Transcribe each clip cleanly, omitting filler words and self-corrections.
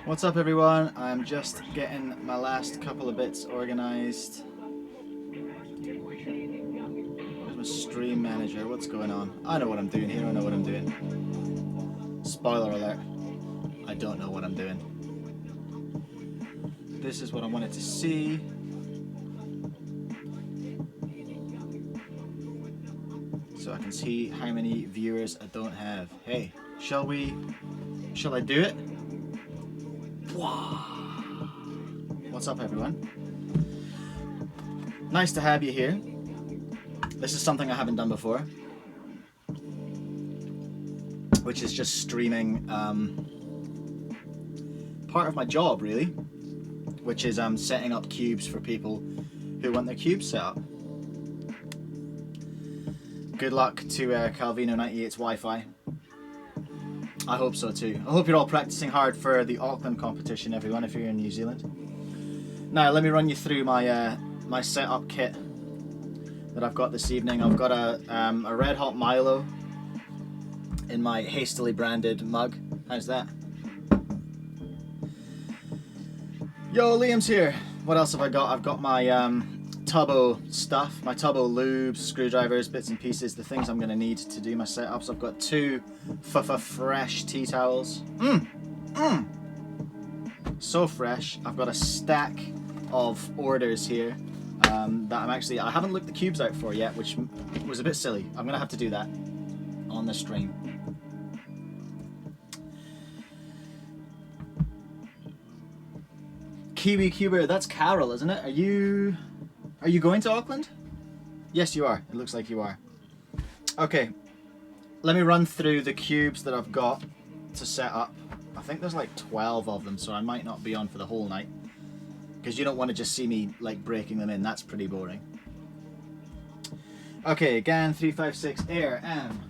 What's up everyone? I'm just getting my last couple of bits organized. Where's my stream manager? What's going on? I know what I'm doing here, I know what I'm doing. Spoiler alert. I don't know what I'm doing. This is what I wanted to see. So I can see how many viewers I don't have. Hey, shall I do it? What's up everyone? Nice to have you here. This is something I haven't done before, which is just streaming part of my job really, which is setting up cubes for people who want their cubes set up. Good luck to Calvino98's Wi-Fi. I hope so too. I hope you're all practicing hard for the Auckland competition, everyone, if you're in New Zealand. Now, let me run you through my my setup kit that I've got this evening. I've got a Red Hot Milo in my hastily branded mug. How's that? Yo, Liam's here. What else have I got? I've got my Tubbo stuff, my Tubbo lubes, screwdrivers, bits and pieces, the things I'm going to need to do my setups. I've got two fresh tea towels. So fresh. I've got a stack of orders here that I haven't looked the cubes out for yet, which was a bit silly. I'm going to have to do that on the stream. Kiwi Cuber, that's Carol, isn't it? Are you going to Auckland? Yes, you are. It looks like you are. Okay, let me run through the cubes that I've got to set up. I think there's like 12 of them, so I might not be on for the whole night, because you don't want to just see me like breaking them in. That's pretty boring. Okay, GAN 356 Air M.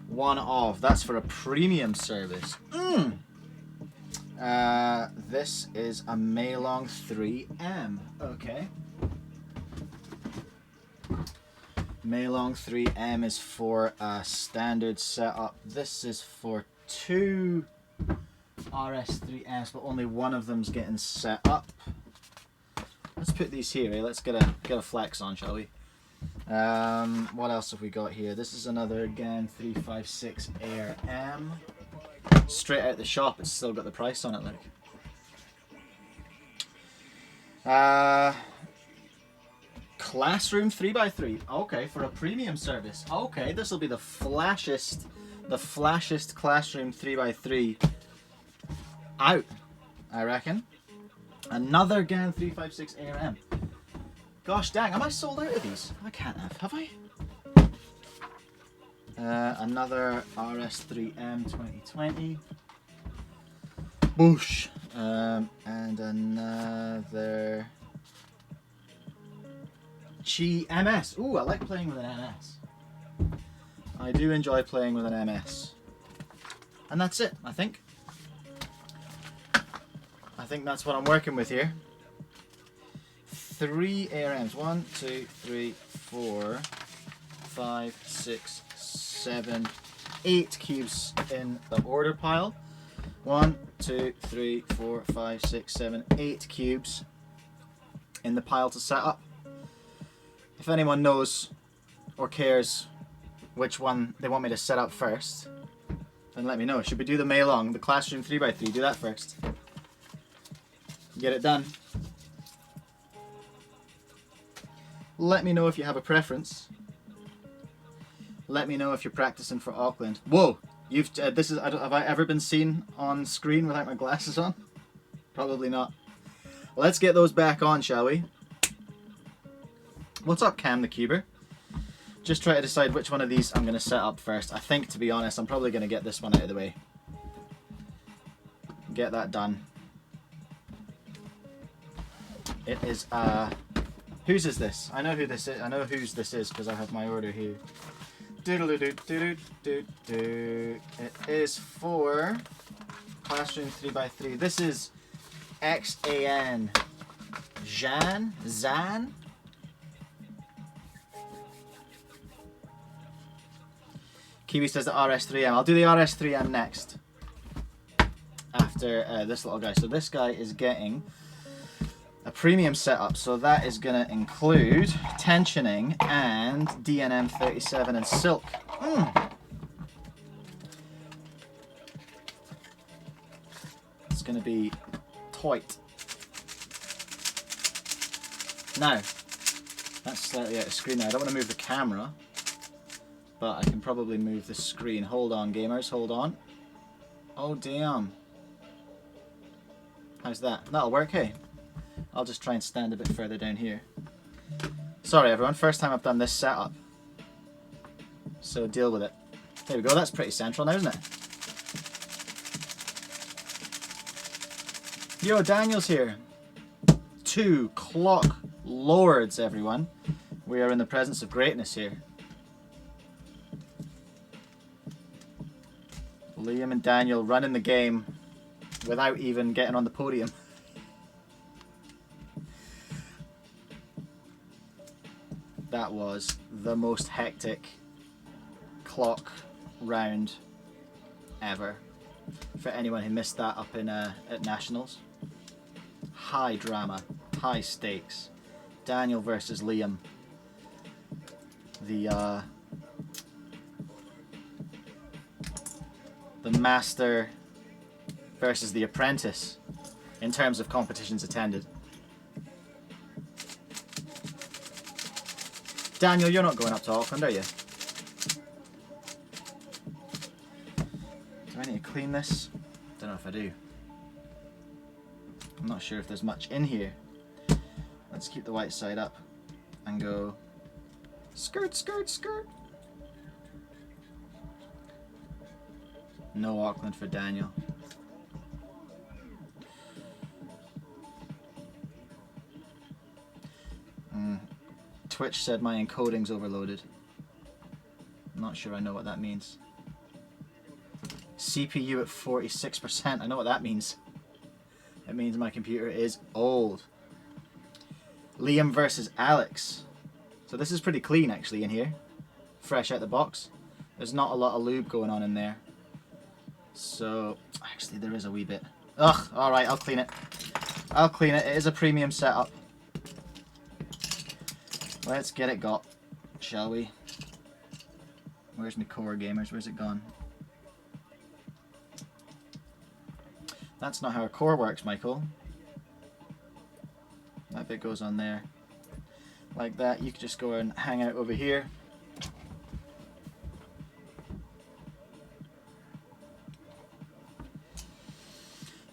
One of. That's for a premium service. This is a Maylong 3M. Okay. Maylong 3M is for a standard setup. This is for two RS3Ms, but only one of them's getting set up. Let's put these here. Eh? Let's get a flex on, shall we? What else have we got here? This is another GAN 356 Air M. Straight out the shop, it's still got the price on it, look. Classroom 3x3. Okay, for a premium service. Okay, this will be the flashest classroom 3x3 out, I reckon. Another GAN 356 ARM. Gosh dang, am I sold out of these? I can't have I? Another RS3M 2020. Boosh. And another Chi MS. Ooh, I like playing with an MS. I do enjoy playing with an MS. And that's it, I think. I think that's what I'm working with here. 3 ARMs. 1, 2, 3, 4, 5, 6, 7, 8 cubes in the order pile. 1, 2, 3, 4, 5, 6, 7, 8 cubes in the pile to set up. If anyone knows or cares which one they want me to set up first, then let me know. Should we do the Maylong, the Classroom 3x3? Do that first. Get it done. Let me know if you have a preference. Let me know if you're practicing for Auckland. Whoa! You've have I ever been seen on screen without my glasses on? Probably not. Let's get those back on, shall we? What's up, Cam the Cuber? Just try to decide which one of these I'm going to set up first. I think, to be honest, I'm probably going to get this one out of the way. Get that done. It is whose is this? I know who this is. I know whose this is because I have my order here. It is for Classroom 3x3. This is XAN Zan. Kiwi says the RS3M. I'll do the RS3M next. after this little guy. So this guy is getting a premium setup, so that is going to include tensioning and DNM 37 and silk. It's going to be tight. Now, that's slightly out of screen now. I don't want to move the camera, but I can probably move the screen. Hold on, gamers, hold on. Oh, damn. How's that? That'll work, hey? I'll just try and stand a bit further down here. Sorry, everyone. First time I've done this setup. So deal with it. There we go. That's pretty central now, isn't it? Yo, Daniel's here. 2 clock lords, everyone. We are in the presence of greatness here. Liam and Daniel running the game without even getting on the podium. That was the most hectic clock round ever. For anyone who missed that up in at Nationals. High drama, high stakes. Daniel versus Liam. The master versus the apprentice in terms of competitions attended. Daniel, you're not going up to Auckland, are you? Do I need to clean this? Don't know if I do. I'm not sure if there's much in here. Let's keep the white side up and go skirt, skirt, skirt. No Auckland for Daniel. Twitch said my encoding's overloaded. I'm not sure I know what that means. CPU at 46%. I know what that means. It means my computer is old. Liam versus Alex. So this is pretty clean actually in here. Fresh out the box. There's not a lot of lube going on in there. So, actually there is a wee bit. Ugh, alright, I'll clean it. I'll clean it. It is a premium setup. Let's get it got, shall we? Where's my core, gamers? Where's it gone? That's not how a core works, Michael. That bit goes on there. Like that. You could just go and hang out over here.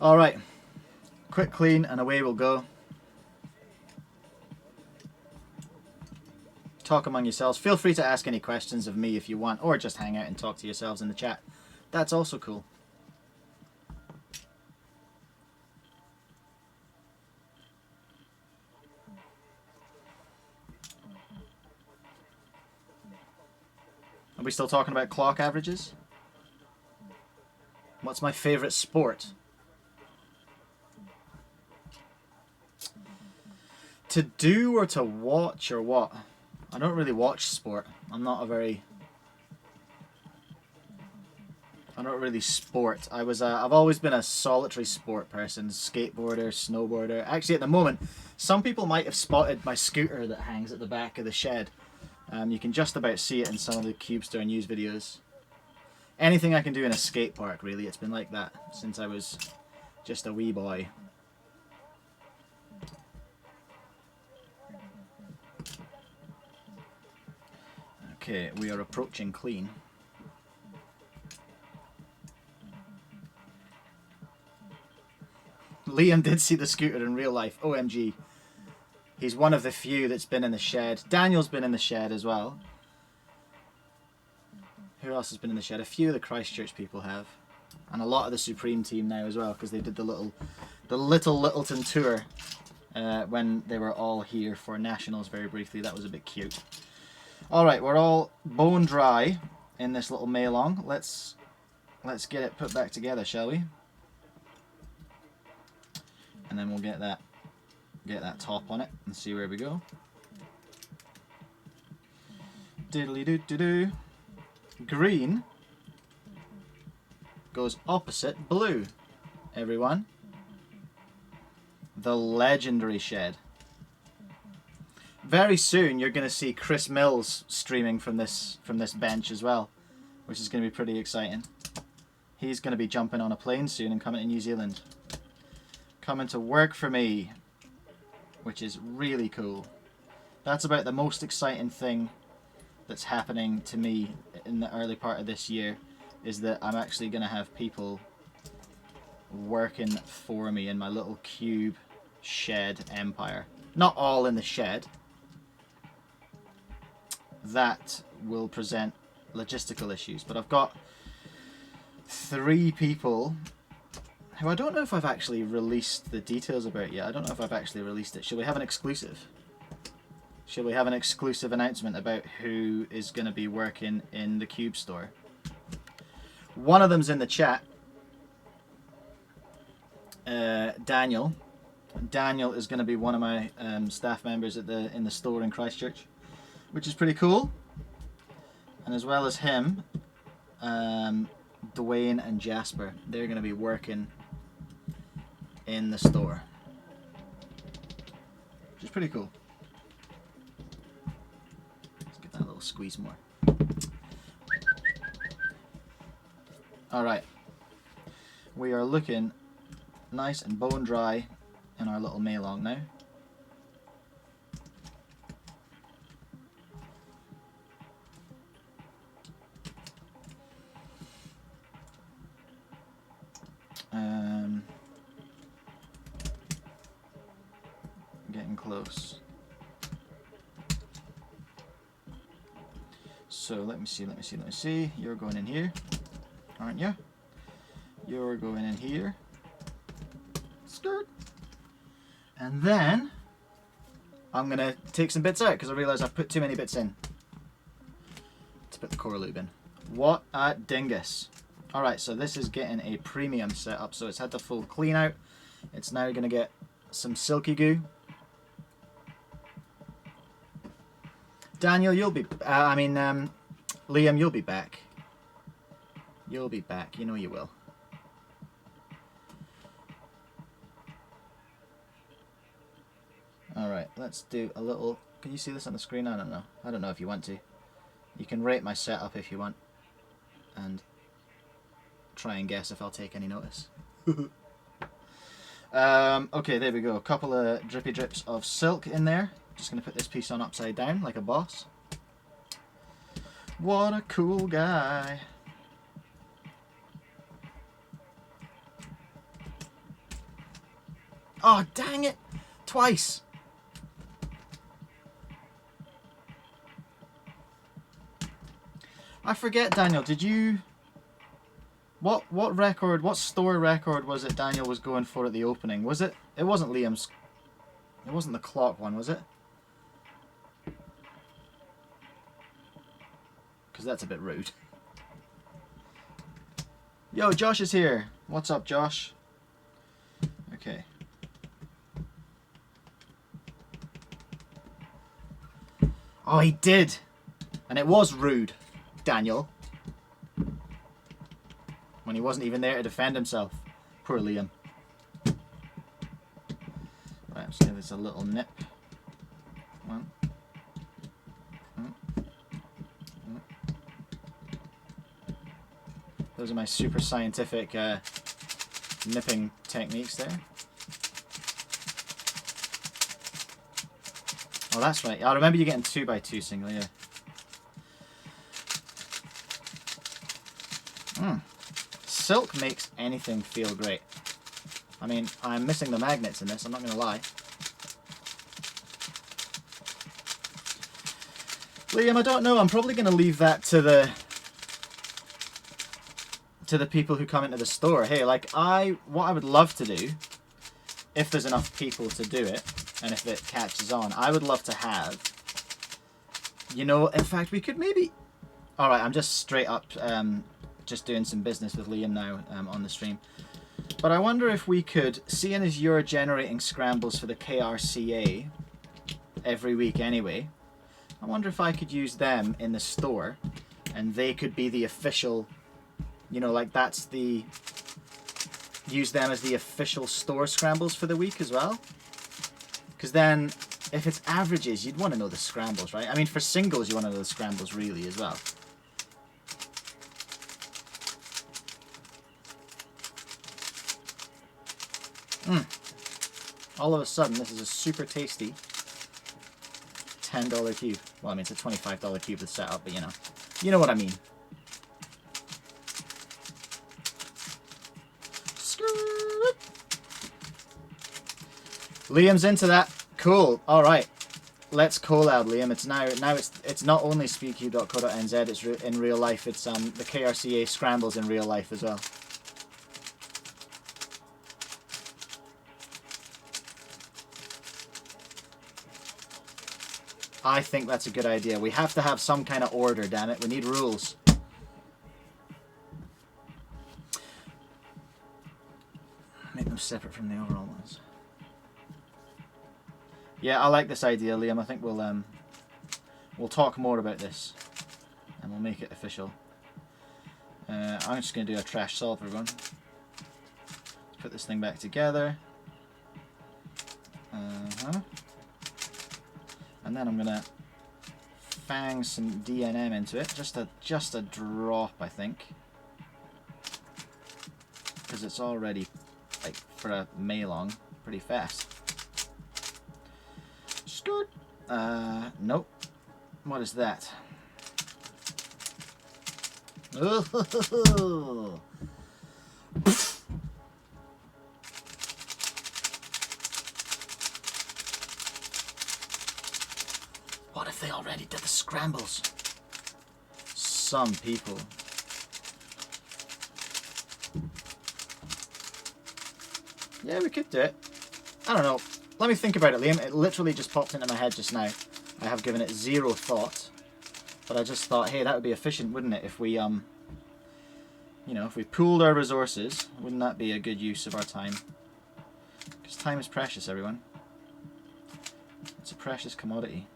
Alright. Quick clean and away we'll go. Talk among yourselves. Feel free to ask any questions of me if you want, or just hang out and talk to yourselves in the chat. That's also cool. Are we still talking about clock averages? What's my favorite sport? To do or to watch or what? I don't really watch sport. I'm not a very... I don't really sport. I've always been a solitary sport person. Skateboarder, snowboarder. Actually, at the moment, some people might have spotted my scooter that hangs at the back of the shed. You can just about see it in some of the Cubester news videos. Anything I can do in a skate park, really. It's been like that since I was just a wee boy. Okay, we are approaching clean. Liam did see the scooter in real life. OMG. He's one of the few that's been in the shed. Daniel's been in the shed as well. Who else has been in the shed? A few of the Christchurch people have. And a lot of the Supreme team now as well, because they did the Little Littleton tour when they were all here for Nationals very briefly. That was a bit cute. Alright, we're all bone dry in this little Maylong. Let's get it put back together, shall we? And then we'll get that top on it and see where we go. Diddly doo doo doo. Green goes opposite blue. everyone. The legendary shed. Very soon you're going to see Chris Mills streaming from this bench as well, which is going to be pretty exciting. He's going to be jumping on a plane soon and coming to New Zealand. Coming to work for me, which is really cool. That's about the most exciting thing that's happening to me in the early part of this year, is that I'm actually going to have people working for me in my little cube shed empire. Not all in the shed. That will present logistical issues, but I've got 3 people who I don't know if I've actually released the details about yet. I don't know if I've actually released it. Shall we have an exclusive? Shall we have an exclusive announcement about who is going to be working in the Cube store? One of them's in the chat. Daniel. Daniel is going to be one of my staff members at in the store in Christchurch, which is pretty cool. And as well as him, Dwayne and Jasper, they're going to be working in the store, which is pretty cool. Let's get that little squeeze more. Alright, we are looking nice and bone dry in our little Maylong now. Getting close. So let me see. You're going in here, aren't you? You're going in here. Skirt. And then I'm gonna take some bits out because I realise I've put too many bits in. Let's put the core lube in. What a dingus. Alright, so this is getting a premium setup, so it's had the full clean out. It's now gonna get some silky goo. Daniel, you'll be, Liam, you'll be back. You'll be back, you know you will. Alright, let's do a little, can you see this on the screen? I don't know. I don't know if you want to. You can rate my setup if you want, and try and guess if I'll take any notice. Okay, there we go. A couple of drippy drips of silk in there. Just going to put this piece on upside down like a boss. What a cool guy. Oh, dang it. Twice. I forget, Daniel, did you... What record, what store record was it Daniel was going for at the opening? Was it? It wasn't Liam's. It wasn't the clock one, was it? Because that's a bit rude. Yo, Josh is here. What's up, Josh? Okay. Oh, he did. And it was rude, Daniel. When he wasn't even there to defend himself. Poor Liam. Right, let's give this a little nip. One. Those are my super scientific nipping techniques there. Oh, that's right. I remember you getting 2x2 single, yeah. Silk makes anything feel great. I mean, I'm missing the magnets in this, I'm not going to lie. Liam, I don't know. I'm probably going to leave that to the people who come into the store. Hey, like, what I would love to do, if there's enough people to do it, and if it catches on, I would love to have, you know, in fact, we could maybe... Alright, I'm just straight up just doing some business with Liam now on the stream. But I wonder if we could, seeing as you're generating scrambles for the KRCA every week anyway, I wonder if I could use them in the store, and they could be the official, you know, like that's the use them as the official store scrambles for the week as well. Because then, if it's averages, you'd want to know the scrambles, right? I mean, for singles, you want to know the scrambles really as well. All of a sudden, this is a super tasty $10 cube. Well, I mean, it's a $25 cube with setup, but you know what I mean. Liam's into that. Cool. All right. Let's collab, Liam. It's not only speedcube.co.nz. It's in real life. It's the KRCA scrambles in real life as well. I think that's a good idea. We have to have some kind of order, damn it. We need rules. Make them separate from the overall ones. Yeah, I like this idea, Liam. I think we'll talk more about this and we'll make it official. I'm just going to do a trash solve, everyone. Let's put this thing back together. And then I'm gonna fang some DNM into it, just a drop, I think, because it's already, like, for a Maylong, pretty fast. Skirt. Nope. What is that? Ooh. What if they already did the scrambles? Some people. Yeah, we could do it. I don't know. Let me think about it, Liam. It literally just popped into my head just now. I have given it zero thought. But I just thought, hey, that would be efficient, wouldn't it? If we, you know, if we pooled our resources, wouldn't that be a good use of our time? Because time is precious, everyone. It's a precious commodity.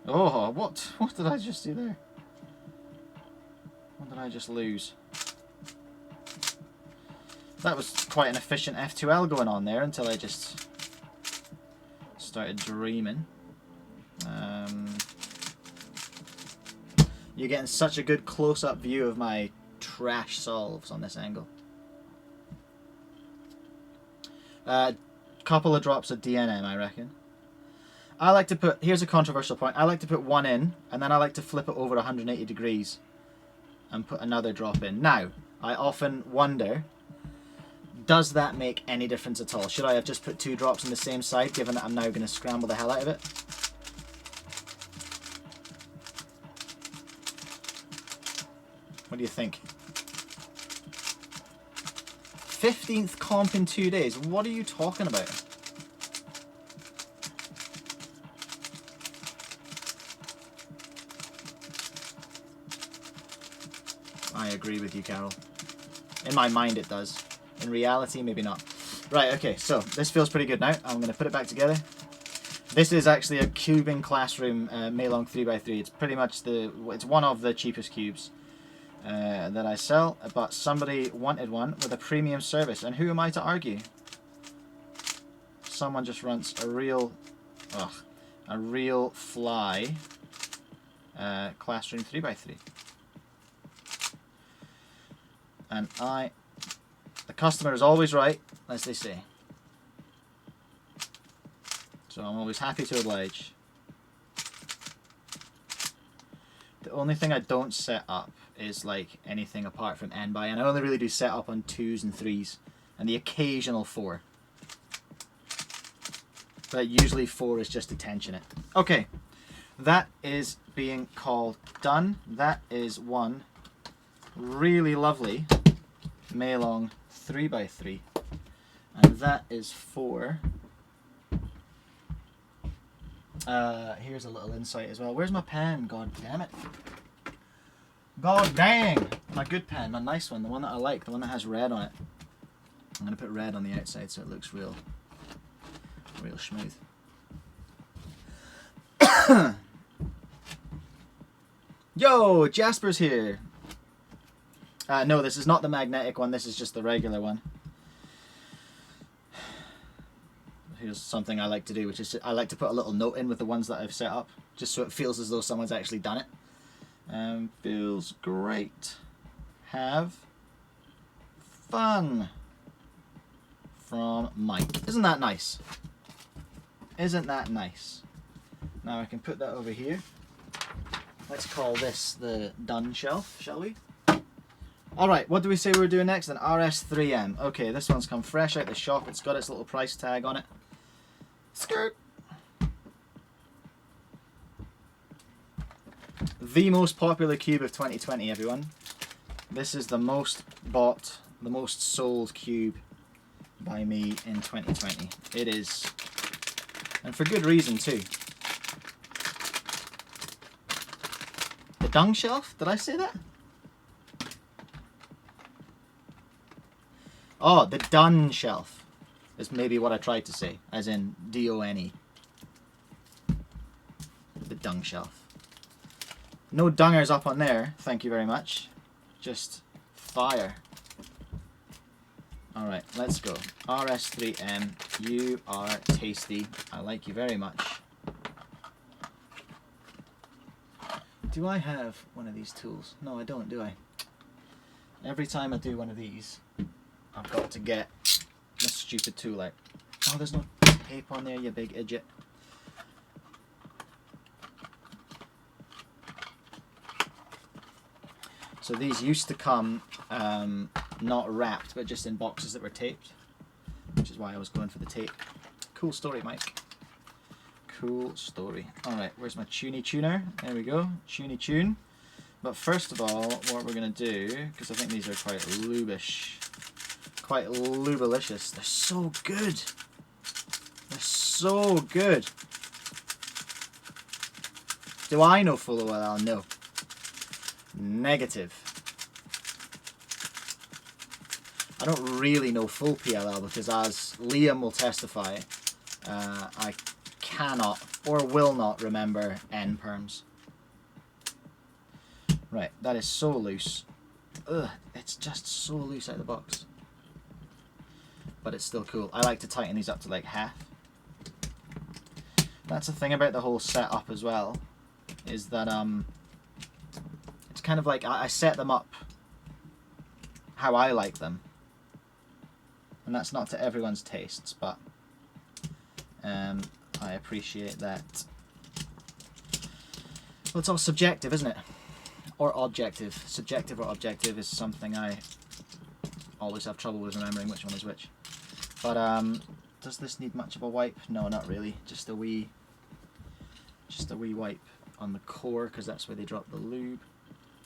Oh, what did I just do there? What did I just lose? That was quite an efficient F2L going on there until I just started dreaming. You're getting such a good close-up view of my trash solves on this angle. Couple of drops of DNM, I reckon. I like to put, here's a controversial point, I like to put one in, and then I like to flip it over 180 degrees and put another drop in. Now, I often wonder, does that make any difference at all? Should I have just put two drops on the same side, given that I'm now going to scramble the hell out of it? What do you think? 15th comp in 2 days. What are you talking about? I agree with you, Carol. In my mind it does. In reality, maybe not. Right, okay, so this feels pretty good now. I'm going to put it back together. This is actually a cubing classroom Maylong 3x3. It's pretty much it's one of the cheapest cubes that I sell, but somebody wanted one with a premium service, and who am I to argue? Someone just runs a real fly classroom 3x3, and the customer is always right, as they say, so I'm always happy to oblige. The only thing I don't set up is like anything apart from N by, and I only really do set up on 2s and 3s and the occasional 4, but usually 4 is just to tension it. Okay, that is being called done. That is one really lovely Maylong 3x3, and that is for here's a little insight as well. Where's my pen? God damn it. God dang! My good pen, my nice one, the one that I like, the one that has red on it. I'm going to put red on the outside so it looks real real smooth. Yo, Jasper's here. No, this is not the magnetic one. This is just the regular one. Here's something I like to do, which is I like to put a little note in with the ones that I've set up, just so it feels as though someone's actually done it. Feels great. Have fun. From Mike. Isn't that nice? Isn't that nice? Now I can put that over here. Let's call this the done shelf, shall we? Alright, what do we say we're doing next? An RS3M. Okay, this one's come fresh out the shop. It's got its little price tag on it. Skirt. The most popular cube of 2020, everyone. This is the most bought, the most sold cube by me in 2020. It is. And for good reason too. The dung shelf? Did I say that? Oh, the done shelf is maybe what I tried to say, as in D-O-N-E. The dung shelf. No dungers up on there, thank you very much. Just fire. Alright, let's go. RS3M, you are tasty. I like you very much. Do I have one of these tools? No, I don't, do I? Every time I do one of these, I've got to get this stupid tool out. Oh, there's no tape on there, you big idiot. So these used to come not wrapped, but just in boxes that were taped, which is why I was going for the tape. Cool story, Mike. Cool story. Alright, where's my tuny tuner? There we go, tuny tune. But first of all, what we're going to do, because I think these are quite lubish, quite lubalicious. They're so good. They're so good. Do I know full well? No. Negative. I don't really know full PLL because, as Liam will testify, I cannot or will not remember N-perms. Right, that is so loose. Ugh, it's just so loose out of the box. But it's still cool. I like to tighten these up to like half. That's the thing about the whole setup as well, is that it's kind of like I set them up how I like them. And that's not to everyone's tastes, but I appreciate that. Well, it's all subjective, isn't it? Or objective. Subjective or objective is something I always have trouble with remembering which one is which. But does this need much of a wipe? No, not really. Just a wee wipe on the core, because that's where they drop the lube.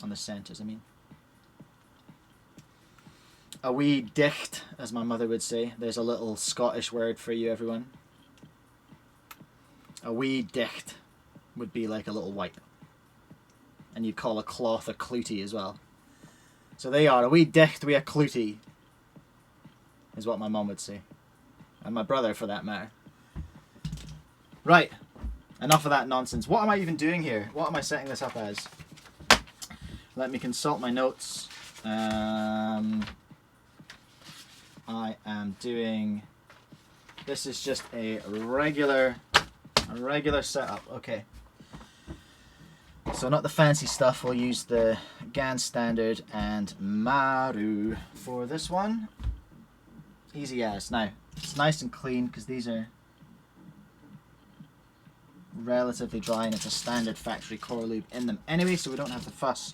On the centers, I mean. A wee dicht, as my mother would say. There's a little Scottish word for you, everyone. A wee dicht would be like a little wipe. And you'd call a cloth a clootie as well. So they are, a wee dicht wi' a clootie, is what my mum would say. And my brother, for that matter. Right, enough of that nonsense. What am I even doing here? What am I setting this up as? Let me consult my notes. I am doing, this is just a regular setup. Okay. So not the fancy stuff, we'll use the GAN standard and Maru for this one. Easy as. Now, it's nice and clean because these are relatively dry and it's a standard factory core lube in them anyway, so we don't have to fuss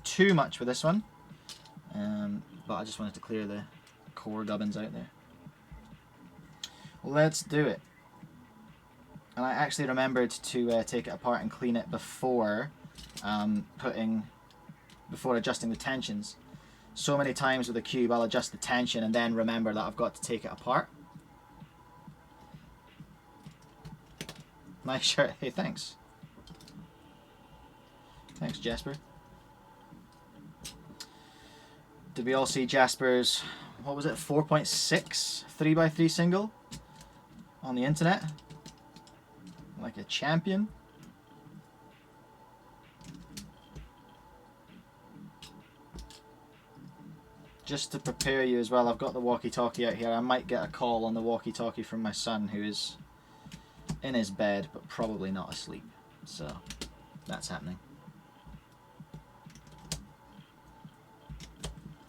too much with this one. But I just wanted to clear the core gubbins out there. Let's do it. And I actually remembered to take it apart and clean it before before adjusting the tensions. So many times with a cube I'll adjust the tension and then remember that I've got to take it apart. Nice shirt. Hey, thanks. Thanks, Jasper. Did we all see Jasper's, what was it, 4.6 3x3 single on the internet like a champion. Just to prepare you as well, I've got the walkie-talkie out here. I might get a call on the walkie-talkie from my son, who is in his bed but probably not asleep. So that's happening.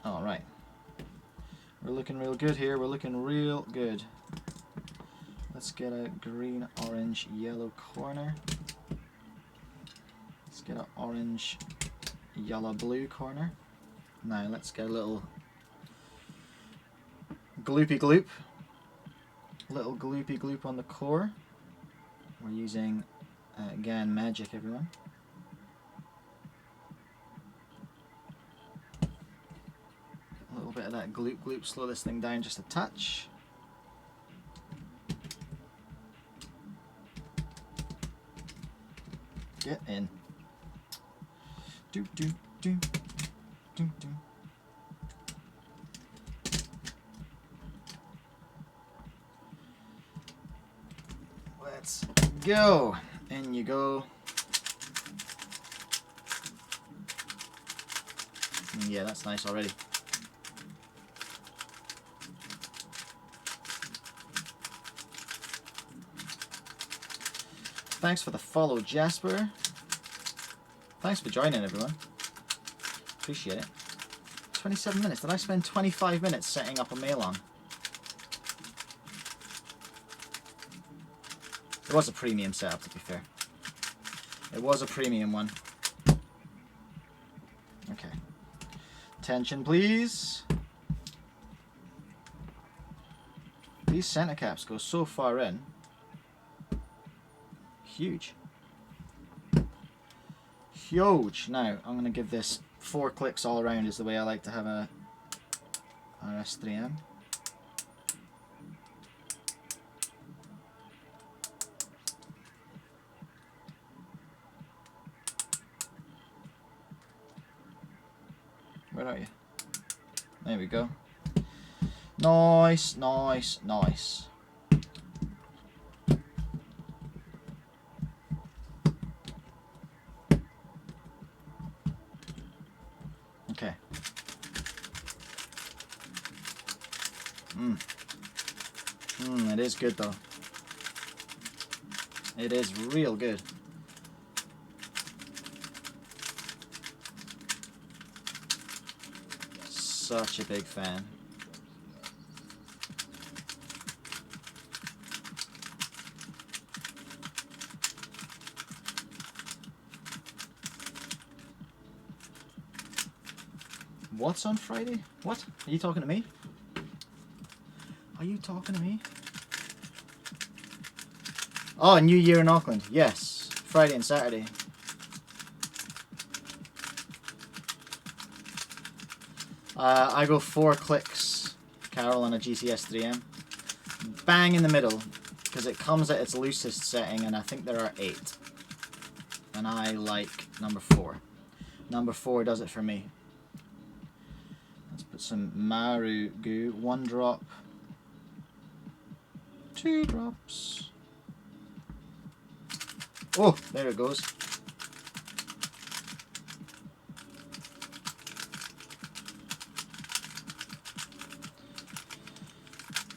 Alright. We're looking real good here. We're looking real good. Let's get a green, orange, yellow corner. Let's get an orange, yellow, blue corner. Now let's get a little gloopy gloop. Little gloopy gloop on the core. We're using, again, magic, everyone. A little bit of that gloop gloop, slow this thing down just a touch. Get in. Do do do do do. Let's go. In you go. Yeah, that's nice already. Thanks for the follow, Jasper. Thanks for joining, everyone. Appreciate it. 27 minutes. Did I spend 25 minutes setting up a mail-on? It was a premium setup, to be fair. It was a premium one. Okay. Attention, please. These center caps go so far in. Huge. Huge. Now, I'm going to give this 4 clicks all around is the way I like to have a RS3M. Where are you? There we go. Nice, nice, nice. Okay. It is good though. It is real good. Such a big fan. What's on Friday? What? Are you talking to me? Are you talking to me? Oh, New Year in Auckland. Yes. Friday and Saturday. I go 4 clicks, Carol, on a GTS 3M. Bang in the middle, because it comes at its loosest setting, and I think there are 8. And I like number 4. Number 4 does it for me. Let's put some Maru goo. 1 drop. 2 drops. Oh, there it goes.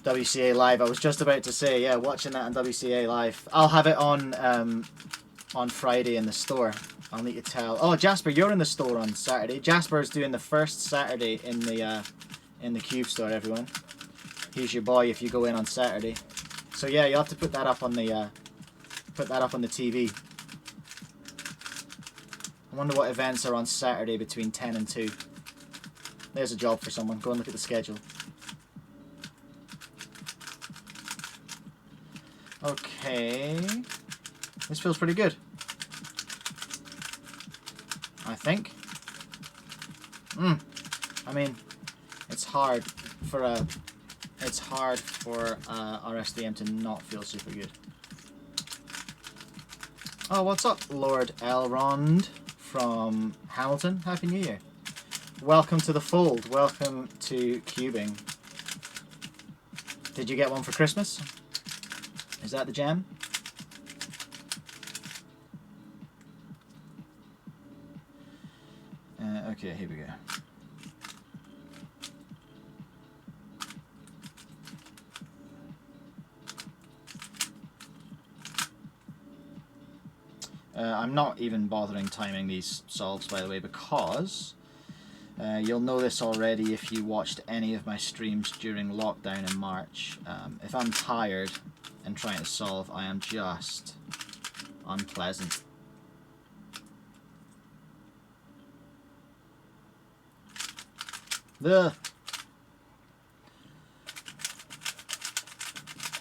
WCA Live. I was just about to say, yeah, watching that on WCA Live. I'll have it on Friday in the store. I'll need to tell. Oh, Jasper, you're in the store on Saturday. Jasper's doing the first Saturday in the Cube store. Everyone, he's your boy if you go in on Saturday. So yeah, you have to put that up on the TV. I wonder what events are on Saturday between 10 and 2. There's a job for someone. Go and look at the schedule. Okay, this feels pretty good, I think. I mean, it's hard for RS3M to not feel super good. Oh, what's up, Lord Elrond from Hamilton? Happy New Year. Welcome to the fold. Welcome to cubing. Did you get one for Christmas? Is that the gem? Okay, here we go. I'm not even bothering timing these solves, by the way, because you'll know this already if you watched any of my streams during lockdown in March. If I'm tired and trying to solve, I am just unpleasant. Ugh.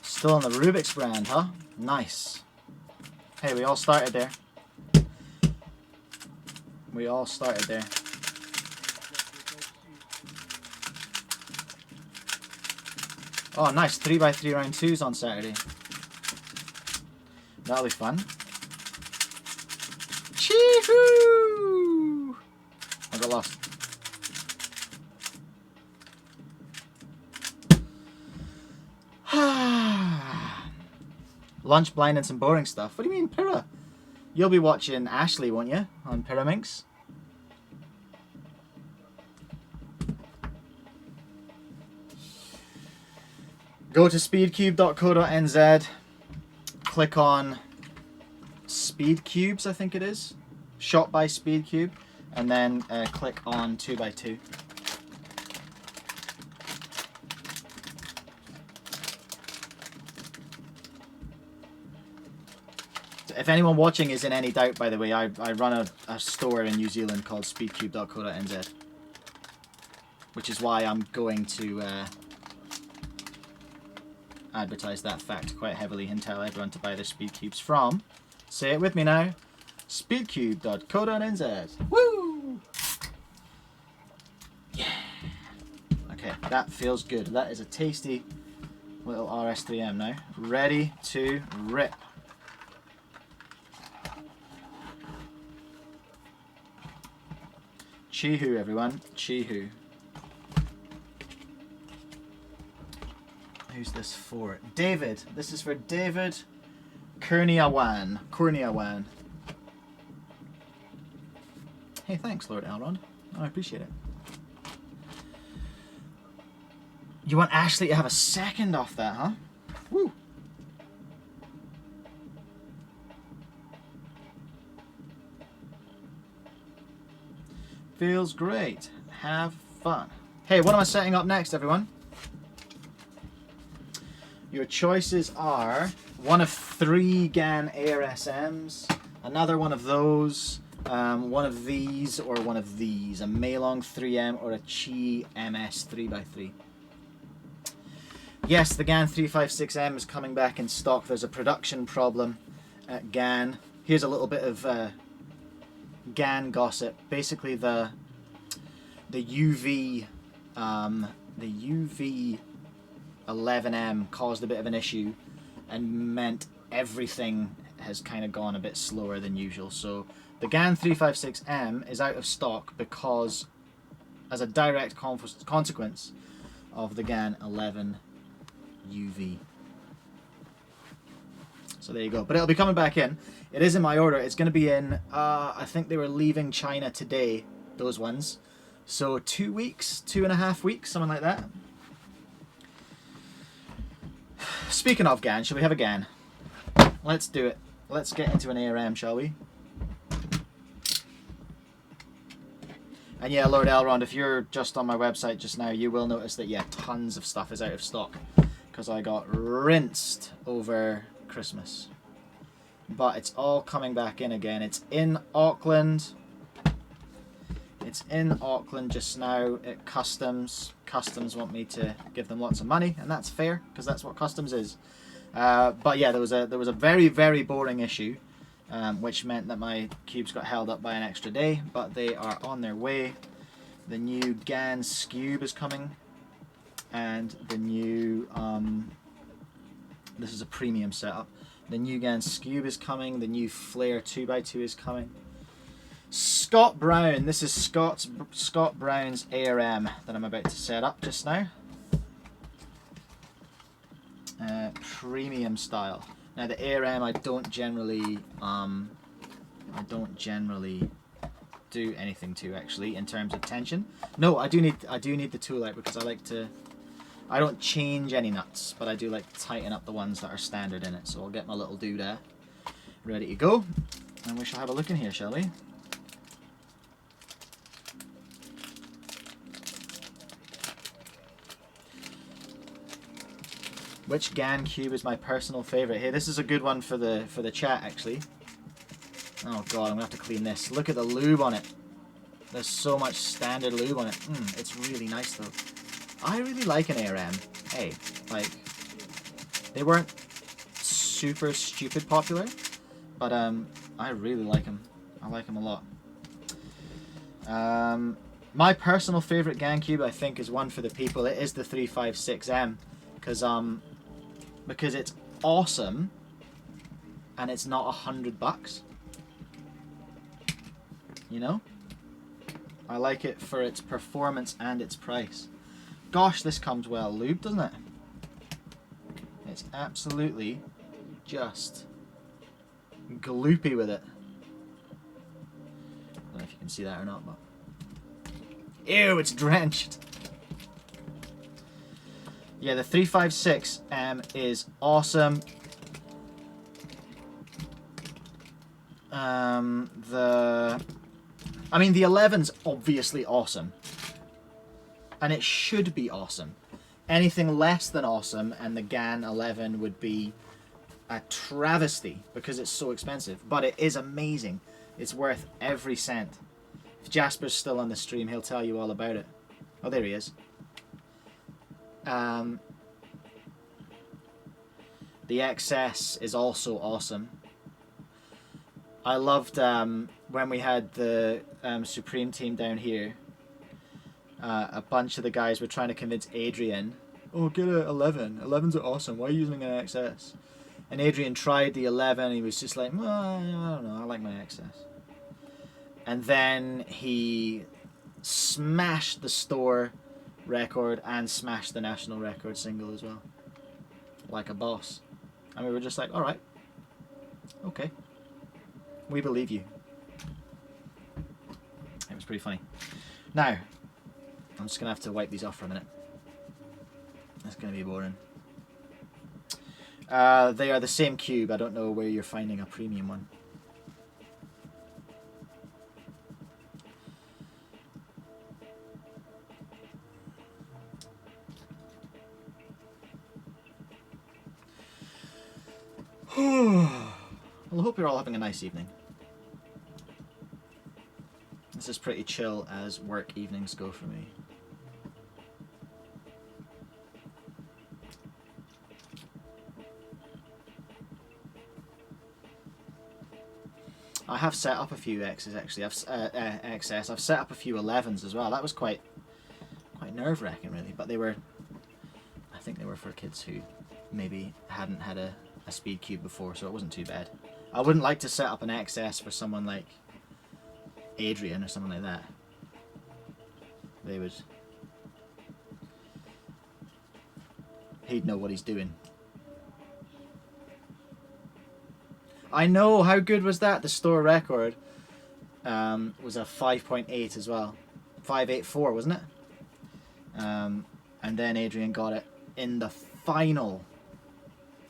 Still on the Rubik's brand, huh? Nice. Hey, we all started there. We all started there. Oh, nice. 3x3 round 2s on Saturday. That'll be fun. Chee-hoo! I got lost. Lunch, blind, and some boring stuff. What do you mean, Pyrrha? You'll be watching Ashley, won't you? On Pyraminx. Go to speedcube.co.nz. Click on Speedcubes, I think it is. Shot by Speedcube. And then click on 2x2. If anyone watching is in any doubt, by the way, I run a store in New Zealand called speedcube.co.nz, which is why I'm going to advertise that fact quite heavily and tell everyone to buy their Speedcubes from, say it with me now, speedcube.co.nz. Woo! Yeah! Okay, that feels good. That is a tasty little RS3M now. Ready to rip. Chee-hoo, everyone. Chee-hoo. Who's this for? David. This is for David Kurniawan. Kurniawan. Hey, thanks, Lord Elrond. Oh, I appreciate it. You want Ashley to have a second off that, huh? Woo. Feels great. Have fun. Hey, what am I setting up next, everyone? Your choices are one of 3 GAN ARSMs, another one of those, one of these, or one of these. A Meilong 3M or a Qi MS 3x3. Yes, the GAN 356M is coming back in stock. There's a production problem at GAN. Here's a little bit of GAN gossip. Basically, the UV 11M caused a bit of an issue and meant everything has kind of gone a bit slower than usual. So the GAN 356M is out of stock because, as a direct consequence of the GAN 11 UV. So there you go. But it'll be coming back in. It is in my order. It's going to be in, I think they were leaving China today, those ones. So 2 weeks, 2.5 weeks, something like that. Speaking of GAN, shall we have a GAN? Let's do it. Let's get into an ARM, shall we? And yeah, Lord Elrond, if you're just on my website just now, you will notice that, yeah, tons of stuff is out of stock because I got rinsed over Christmas. But it's all coming back in again. It's in Auckland. It's in Auckland just now at Customs. Customs want me to give them lots of money, and that's fair because that's what Customs is. But yeah, there was a very, very boring issue, which meant that my cubes got held up by an extra day. But they are on their way. The new GAN Cube is coming, and the new this is a premium setup. The new GAN Cube is coming. The new Flare 2x2 is coming. Scott Brown. This is Scott Brown's ARM that I'm about to set up just now. premium style. Now the ARM I don't generally do anything to actually in terms of tension. No, I do need the tool out because I like to. I don't change any nuts, but I do like to tighten up the ones that are standard in it. So I'll get my little doodah ready to go, and we shall have a look in here, shall we? Which GAN cube is my personal favorite? Hey, this is a good one for the chat actually. Oh god, I'm gonna have to clean this. Look at the lube on it. There's so much standard lube on it. It's really nice though. I really like an ARM. Hey, like, they weren't super stupid popular, but I really like them. I like them a lot. My personal favorite GAN cube, I think, is one for the people. It is the 356M, because it's awesome, and it's not $100. You know, I like it for its performance and its price. Gosh, this comes well lubed, doesn't it? It's absolutely just gloopy with it. I don't know if you can see that or not, but ew, it's drenched. Yeah, the 356M is awesome. I mean, the 11's obviously awesome. And it should be awesome. Anything less than awesome, and the GAN 11 would be a travesty because it's so expensive. But it is amazing. It's worth every cent. If Jasper's still on the stream, he'll tell you all about it. Oh, there he is. The XS is also awesome. I loved when we had the Supreme team down here. A bunch of the guys were trying to convince Adrian, oh, get a 11. 11s are awesome. Why are you using an XS? And Adrian tried the 11 and he was just like, well, I don't know, I like my XS. And then he smashed the store record and smashed the national record single as well. Like a boss. And we were just like, alright. Okay. We believe you. It was pretty funny. Now, I'm just going to have to wipe these off for a minute. That's going to be boring. They are the same cube. I don't know where you're finding a premium one. Well, I hope you're all having a nice evening. This is pretty chill as work evenings go for me. I have set up a few X's actually. XS. I've set up a few 11s as well. That was quite nerve-wracking really. But they were, I think they were for kids who maybe hadn't had a Speedcube before, so it wasn't too bad. I wouldn't like to set up an XS for someone like Adrian or someone like that. They would... He'd know what he's doing. I know, how good was that? The store record was a 5.8 as well. 5.84, wasn't it? And then Adrian got it in the final.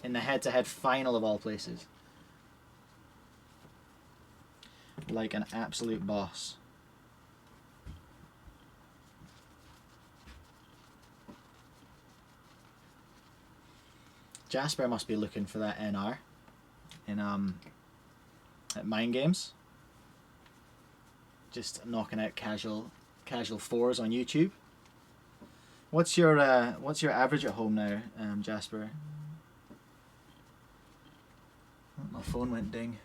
In the head-to-head final of all places. Like an absolute boss. Jasper must be looking for that NR in at Mind Games. Just knocking out casual fours on YouTube. What's your average at home now, Jasper? Oh, my phone went ding.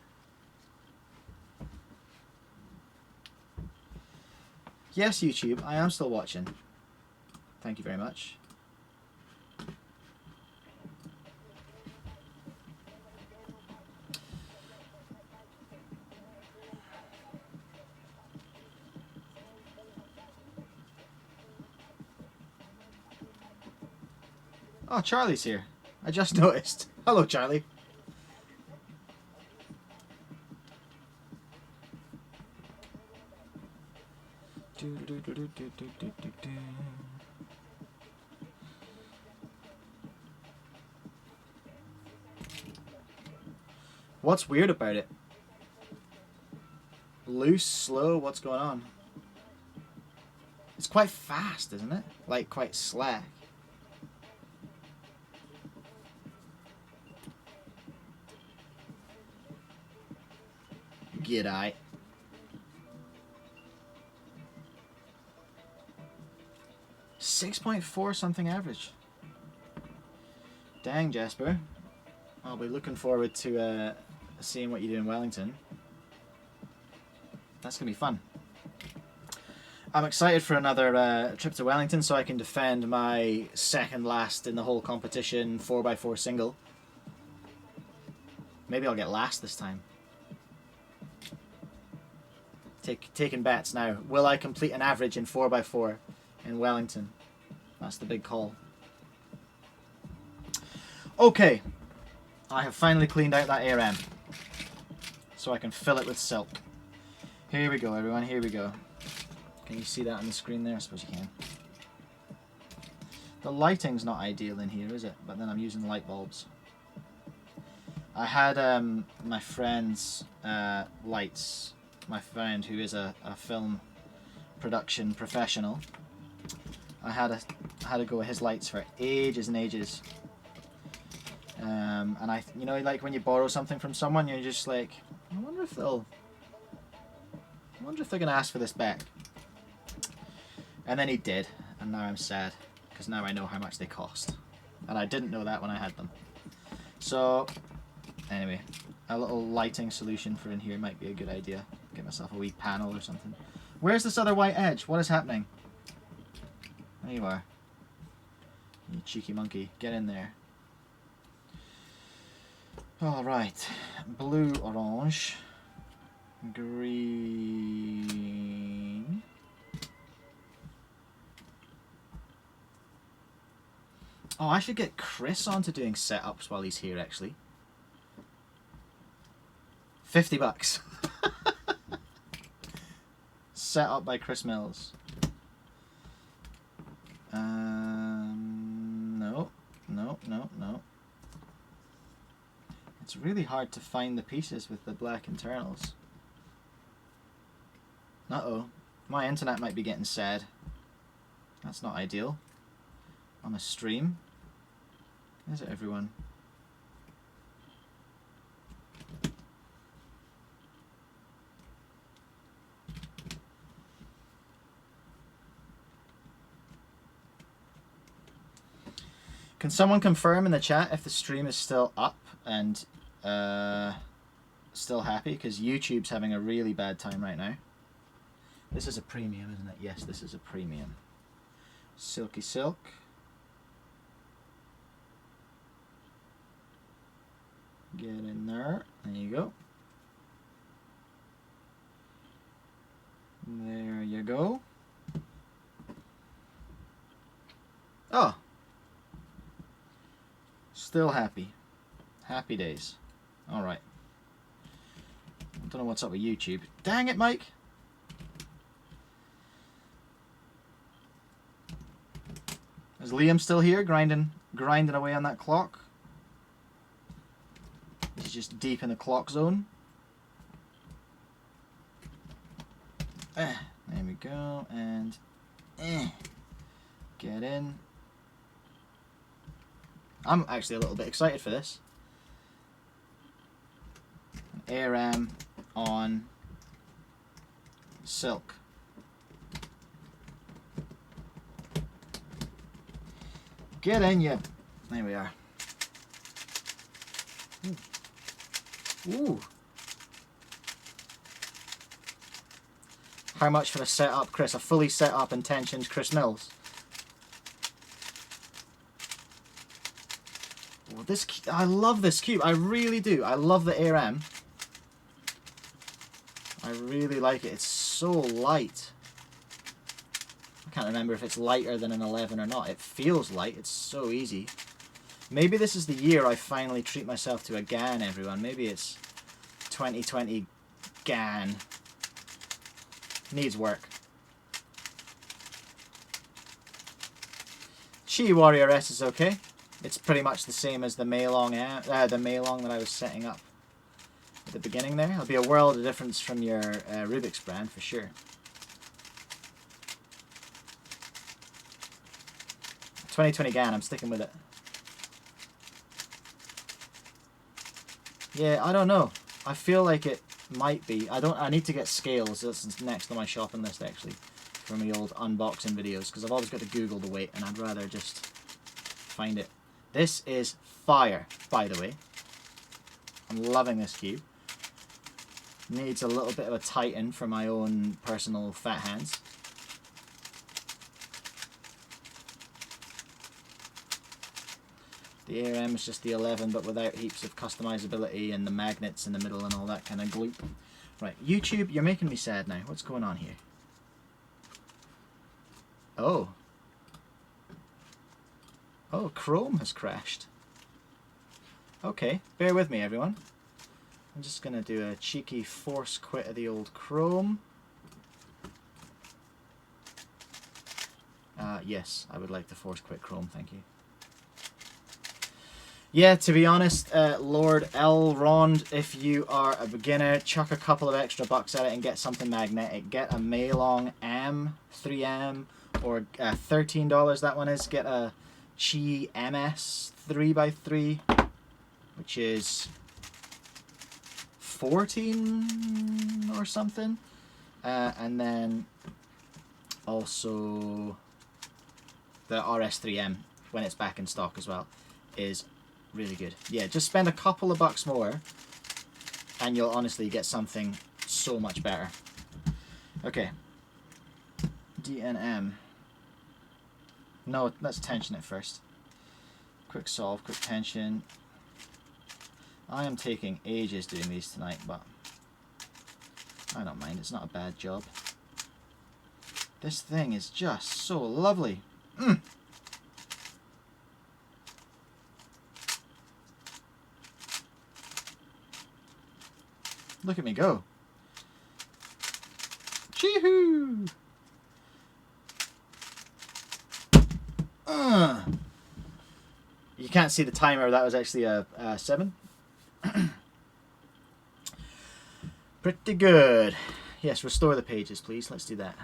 Yes, YouTube, I am still watching. Thank you very much. Oh, Charlie's here. I just noticed. Hello, Charlie. What's weird about it? Loose, slow, what's going on? It's quite fast, isn't it? Like, quite slack. G'day. .4 something average. Dang, Jasper. I'll be looking forward to seeing what you do in Wellington. That's going to be fun. I'm excited for another trip to Wellington so I can defend my second last in the whole competition 4x4 single. Maybe I'll get last this time. Taking bets now. Will I complete an average in 4x4 in Wellington? That's the big call. Okay. I have finally cleaned out that ARM. So I can fill it with silk. Here we go, everyone. Here we go. Can you see that on the screen there? I suppose you can. The lighting's not ideal in here, is it? But then I'm using light bulbs. I had my friend's lights. My friend, who is a film production professional, I had to go with his lights for ages and ages. And you know, like when you borrow something from someone, you're just like, I wonder if they're gonna ask for this back. And then he did, and now I'm sad because now I know how much they cost, and I didn't know that when I had them. So anyway, a little lighting solution for in here might be a good idea. Get myself a wee panel or something. Where's this other white edge? What is happening? There you are. You cheeky monkey. Get in there. Alright. Blue, orange. Green. Oh, I should get Chris onto doing setups while he's here, actually. $50. Set up by Chris Mills. No. It's really hard to find the pieces with the black internals. Uh-oh. My internet might be getting sad. That's not ideal. On a stream. Is it, everyone? Can someone confirm in the chat if the stream is still up and still happy? Because YouTube's having a really bad time right now. This is a premium, isn't it? Yes, this is a premium. Silky silk. Get in there. There you go. There you go. Oh. Still happy. Happy days. Alright. I don't know what's up with YouTube. Dang it, Mike! Is Liam still here, grinding away on that clock? He's just deep in the clock zone. There we go, and get in. I'm actually a little bit excited for this. ARM on silk. Get in, you. There we are. Ooh. How much for a setup, Chris? A fully set up Intentions Chris Mills. Oh, this, I love this cube. I really do. I love the ARM. I really like it. It's so light. I can't remember if it's lighter than an 11 or not. It feels light. It's so easy. Maybe this is the year I finally treat myself to a GAN, everyone. Maybe it's 2020 GAN. Needs work. Chi Warrior S is okay. It's pretty much the same as the Maylong that I was setting up at the beginning there. It'll be a world of difference from your Rubik's brand for sure. 2020 GAN, I'm sticking with it. Yeah, I don't know. I feel like it might be. I need to get scales. That's next on my shopping list actually, for my old unboxing videos, because I've always got to Google the weight and I'd rather just find it. This is fire, by the way. I'm loving this cube. Needs a little bit of a tighten for my own personal fat hands. The ARM is just the 11, but without heaps of customizability and the magnets in the middle and all that kind of gloop. Right, YouTube, you're making me sad now. What's going on here? Oh. Oh, Chrome has crashed. Okay, bear with me, everyone. I'm just going to do a cheeky force quit of the old Chrome. Yes, I would like to force quit Chrome, thank you. Yeah, to be honest, Lord Elrond, if you are a beginner, chuck a couple of extra bucks at it and get something magnetic. Get a Maylong AM 3M, or $13 that one is. Get a Chi MS 3x3, which is 14 or something. And then also the RS3M, when it's back in stock as well, is really good. Yeah, just spend a couple of bucks more and you'll honestly get something so much better. Okay. DNM. No, let's tension it first. Quick solve, quick tension. I am taking ages doing these tonight, but I don't mind. It's not a bad job. This thing is just so lovely. Look at me go. Chee-hoo! You can't see the timer. That was actually a 7. Pretty good. Yes, restore the pages, please. Let's do that.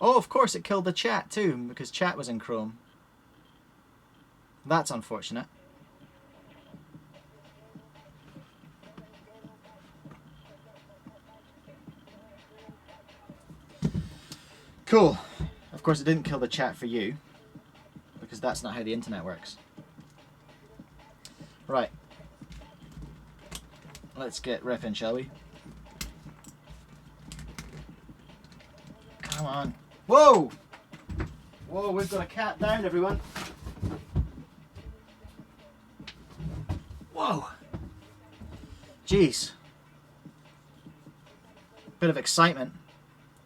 Oh, of course, it killed the chat too, because chat was in Chrome. That's unfortunate. Cool. Of course, it didn't kill the chat for you, because that's not how the internet works. Right. Let's get ripping, shall we? Come on. Whoa! Whoa, we've got a cat down, everyone. Whoa! Jeez. Bit of excitement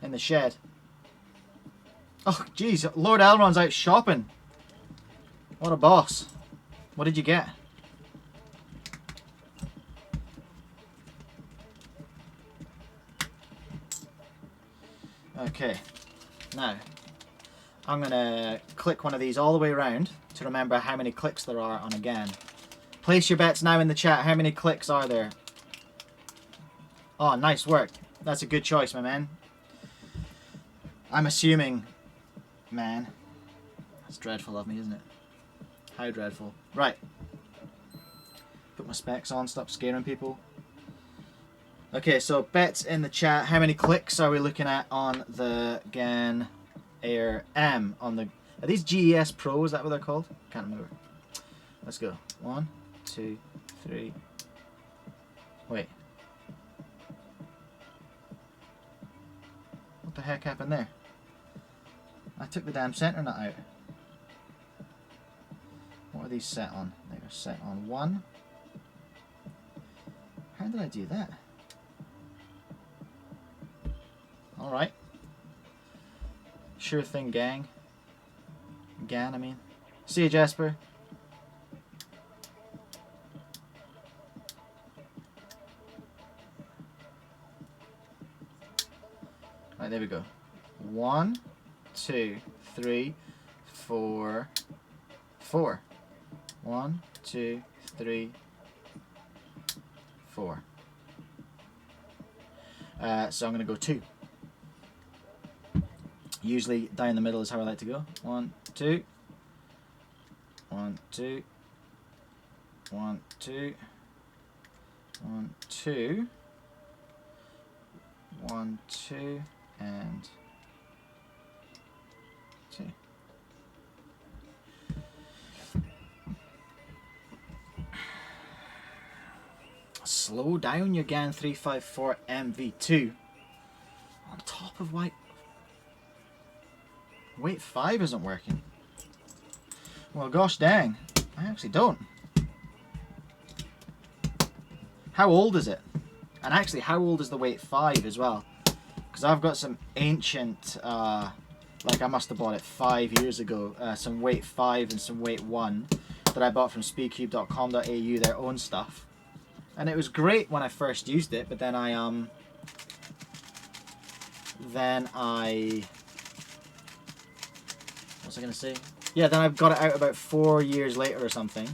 in the shed. Oh, jeez, Lord Elrond's out shopping. What a boss. What did you get? Okay, now I'm going to click one of these all the way around to remember how many clicks there are on a GAN. Place your bets now in the chat. How many clicks are there? Oh, nice work. That's a good choice, my man. I'm assuming... Man. That's dreadful of me, isn't it? How dreadful. Right. Put my specs on, stop scaring people. Okay, so bets in the chat. How many clicks are we looking at on the GAN Air M? On the... Are these GES Pro? Is that what they're called? Can't remember. Let's go. 1, 2, 3. Wait. What the heck happened there? I took the damn center nut out. What are these set on? They are set on 1. How did I do that? Alright. Sure thing, gang. Gan, I mean. See you, Jasper. Right, there we go. 1, 2, 3, 4, 4. 1, 2, 3, 4. So I'm going to go 2. Usually down the middle is how I like to go. 1, 2. 1, 2. 1, 2. 1, 2. 1, 2. And 2. Slow down your GAN 354 MV2 on top of white. Weight 5 isn't working. Well, gosh dang, I actually don't. How old is it? And actually, how old is the weight 5 as well? Because I've got some ancient, like I must have bought it 5 years ago, some weight 5 and some weight 1 that I bought from speedcube.com.au, their own stuff. And it was great when I first used it, but then I what was I going to say? Yeah, then I got it out about 4 years later or something.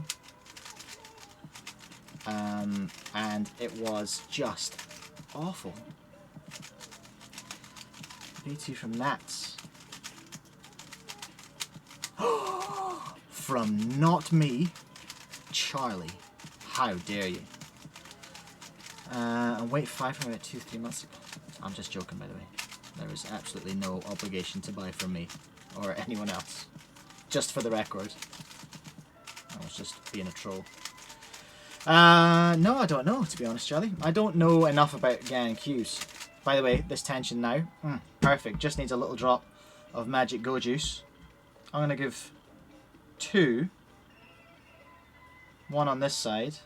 And it was just awful. B2 from Nats. From not me, Charlie. How dare you? And weight 5 from about 2-3 months ago. I'm just joking, by the way. There is absolutely no obligation to buy from me or anyone else. Just for the record. I was just being a troll. No, I don't know, to be honest, Charlie. I don't know enough about GAN Qs. By the way, this tension now, perfect. Just needs a little drop of magic go juice. I'm going to give 2. 1 on this side,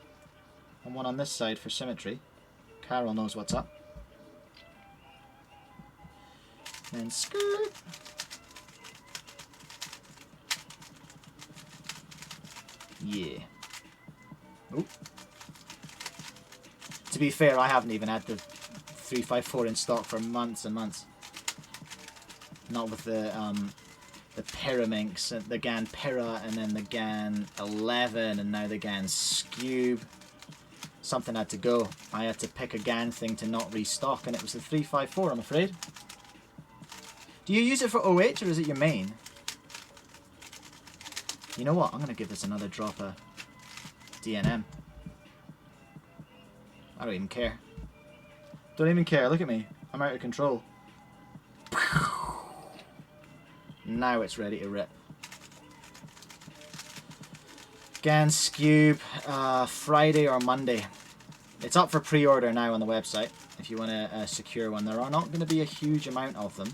and 1 on this side for symmetry. Carol knows what's up. And skirt. Yeah. Oop. To be fair, I haven't even had the 354 in stock for months and months. Not with the Pyraminx, the GAN Pyra, and then the GAN 11, and now the GAN Cube. Something had to go. I had to pick a GAN thing to not restock, and it was the 354, I'm afraid. Do you use it for OH, or is it your main? You know what? I'm going to give this another drop of DNM. I don't even care. Don't even care. Look at me. I'm out of control. Now it's ready to rip. GAN Cube, Friday or Monday. It's up for pre-order now on the website if you want to secure one. There are not going to be a huge amount of them,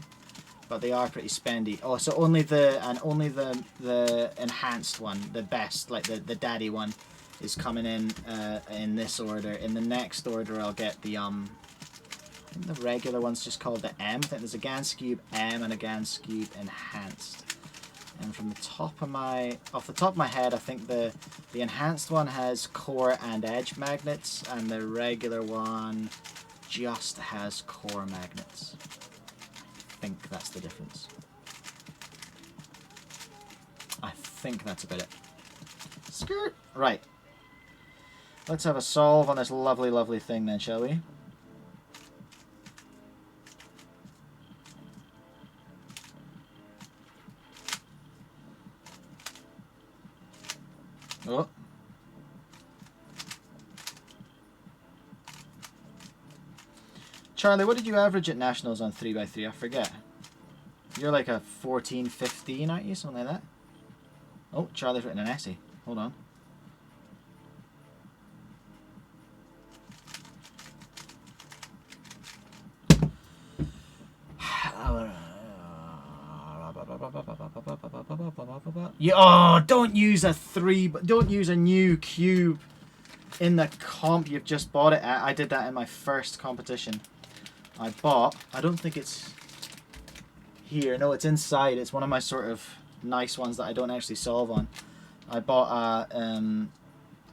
but they are pretty spendy. Oh, so only the enhanced one, the best, like the daddy one, is coming in this order. In the next order, I'll get the I think the regular one's just called the M. I think there's a GAN Cube M and a GAN Cube Enhanced. And from the top of off the top of my head, I think the enhanced one has core and edge magnets, and the regular one just has core magnets. I think that's the difference. I think that's about it. Skirt. Right. Let's have a solve on this lovely, lovely thing then, shall we? Oh. Charlie, what did you average at Nationals on 3x3? I forget. You're like a 14, 15, aren't you? Something like that. Oh, Charlie's written an essay. Hold on. Yeah, oh, don't use don't use a new cube in the comp you've just bought it at. I did that in my first competition. I don't think it's here. No, it's inside. It's one of my sort of nice ones that I don't actually solve on. I bought in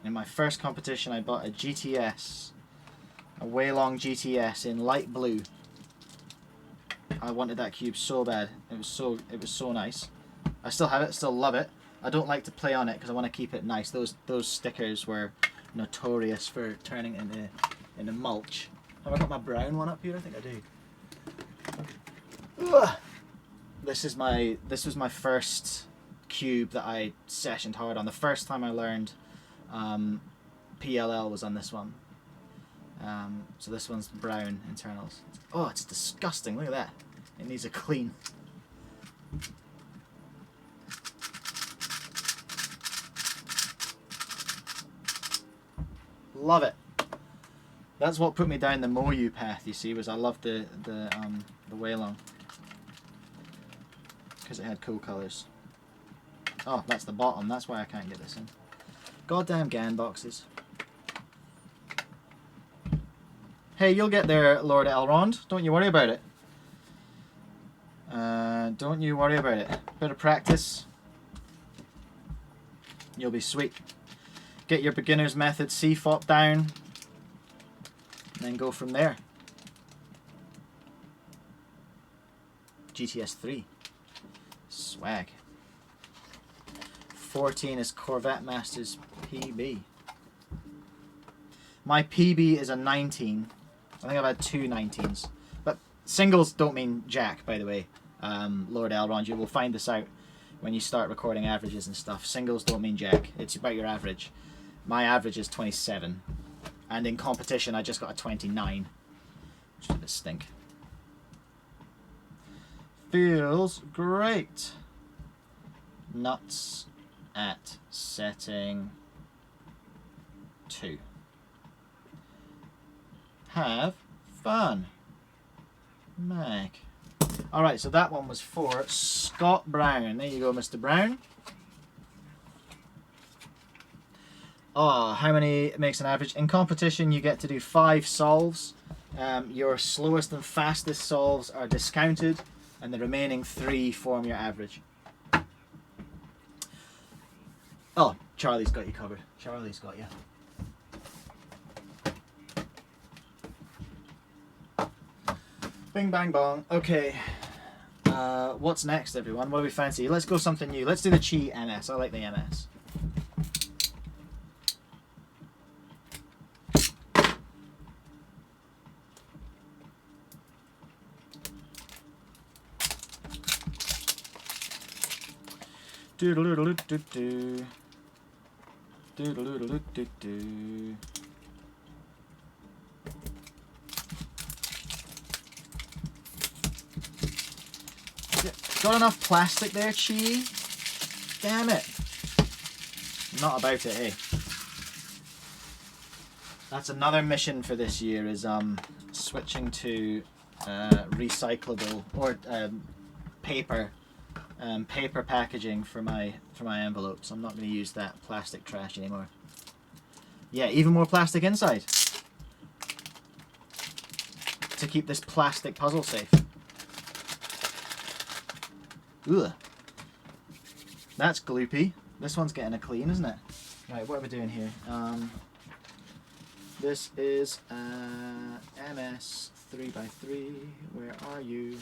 my first competition, I bought a GTS, a Waylong GTS in light blue. I wanted that cube so bad. It was so nice. I still have it, still love it. I don't like to play on it because I want to keep it nice. Those stickers were notorious for turning into mulch. Have I got my brown one up here? I think I do. Ugh. This was my first cube that I sessioned hard on. The first time I learned PLL was on this one. So this one's brown internals. Oh, it's disgusting. Look at that. It needs a clean. Love it. That's what put me down the Moyu path, you see, was I loved the Waylong. Because it had cool colours. Oh, that's the bottom. That's why I can't get this in. Goddamn GAN boxes. Hey, you'll get there, Lord Elrond. Don't you worry about it. Don't you worry about it. Bit of practice. You'll be sweet. Get your beginner's method CFOP down. And then go from there. GTS 3. Swag. 14 is Corvette Masters PB. My PB is a 19. I think I've had 2 19s. But singles don't mean jack, by the way. Lord Elrond, you will find this out when you start recording averages and stuff. Singles don't mean jack. It's about your average. My average is 27. And in competition, I just got a 29. Which is a bit stink. Feels great. Nuts at setting 2. Have fun, Mac. Alright, so that one was for Scott Brown. There you go, Mr. Brown. Oh, how many makes an average? In competition, you get to do 5 solves. Your slowest and fastest solves are discounted, and the remaining 3 form your average. Oh, Charlie's got you covered. Charlie's got you. Bing bang bong. Okay. What's next, everyone? What do we fancy? Let's go something new. Let's do the Chi MS. I like the MS. Doodle-doodle-doo-doo-doo. Doodle-doodle-doo-doo-doo. Got enough plastic there, Chi? Damn it. Not about it, eh? That's another mission for this year, is switching to recyclable or paper packaging for my envelopes. I'm not going to use that plastic trash anymore. Yeah, even more plastic inside to keep this plastic puzzle safe. Ugh. That's gloopy. This one's getting a clean, isn't it? Right, what are we doing here? This is MS 3x3. Where are you?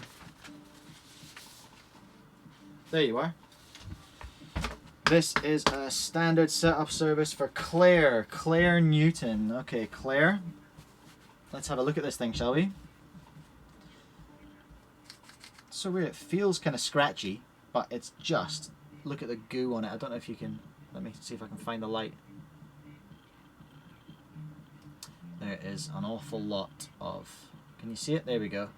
There you are. This is a standard setup service for Claire. Claire Newton. Okay, Claire. Let's have a look at this thing, shall we? So weird. It feels kind of scratchy, but it's just... Look at the goo on it. I don't know if you can... Let me see if I can find the light. There is an awful lot of... Can you see it? There we go.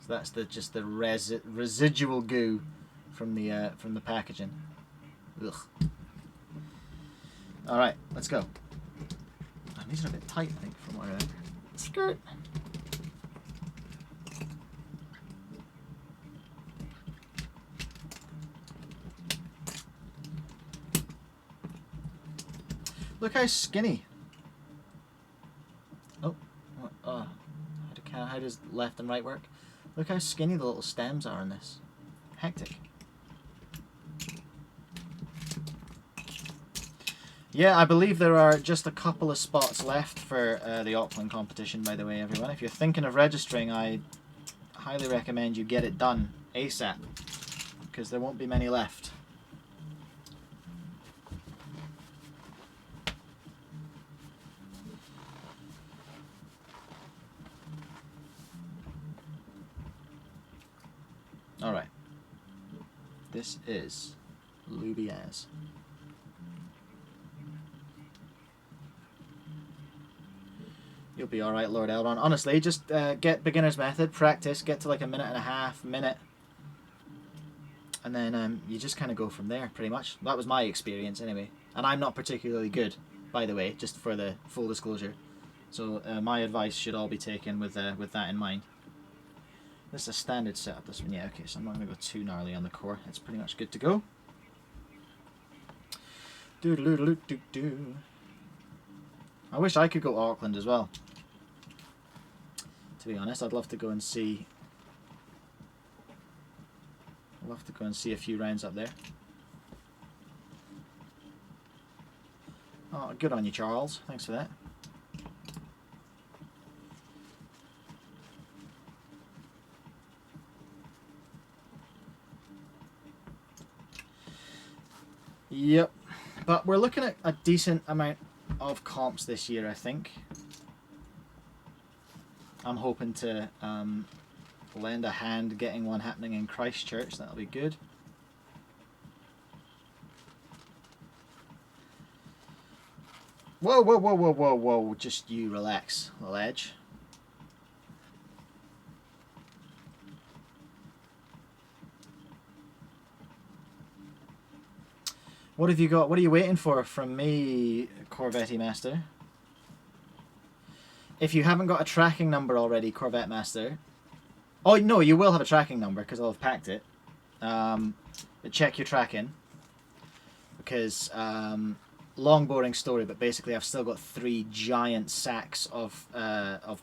So that's just the residual goo from the packaging. Ugh. All right, let's go. Oh, these are a bit tight, I think, from what I read. Skirt. Look how skinny. Oh, how does left and right work? Look how skinny the little stems are in this. Hectic. Yeah, I believe there are just a couple of spots left for the Auckland competition, by the way, everyone. If you're thinking of registering, I highly recommend you get it done ASAP, because there won't be many left. Alright. This is Lubiaz. You'll be alright, Lord Elron. Honestly, just get beginner's method, practice, get to like a minute and a half, minute. And then you just kind of go from there, pretty much. That was my experience anyway. And I'm not particularly good, by the way, just for the full disclosure. So my advice should all be taken with that in mind. This is a standard setup, this one. Yeah, okay, so I'm not going to go too gnarly on the core. It's pretty much good to go. Doo-doo-doo-doo-doo-doo. I wish I could go Auckland as well. To be honest, I'd love to go and see. I'd love to go and see a few rounds up there. Oh, good on you, Charles. Thanks for that. Yep, but we're looking at a decent amount of comps this year, I think. I'm hoping to lend a hand getting one happening in Christchurch. That'll be good. Whoa, whoa, whoa, whoa, whoa, whoa. Just you relax, little edge. What have you got? What are you waiting for from me, Corvette Master? If you haven't got a tracking number already, Corvette Master... Oh, no, you will have a tracking number because I'll have packed it. But check your tracking. Because, long boring story, but basically I've still got 3 giant sacks of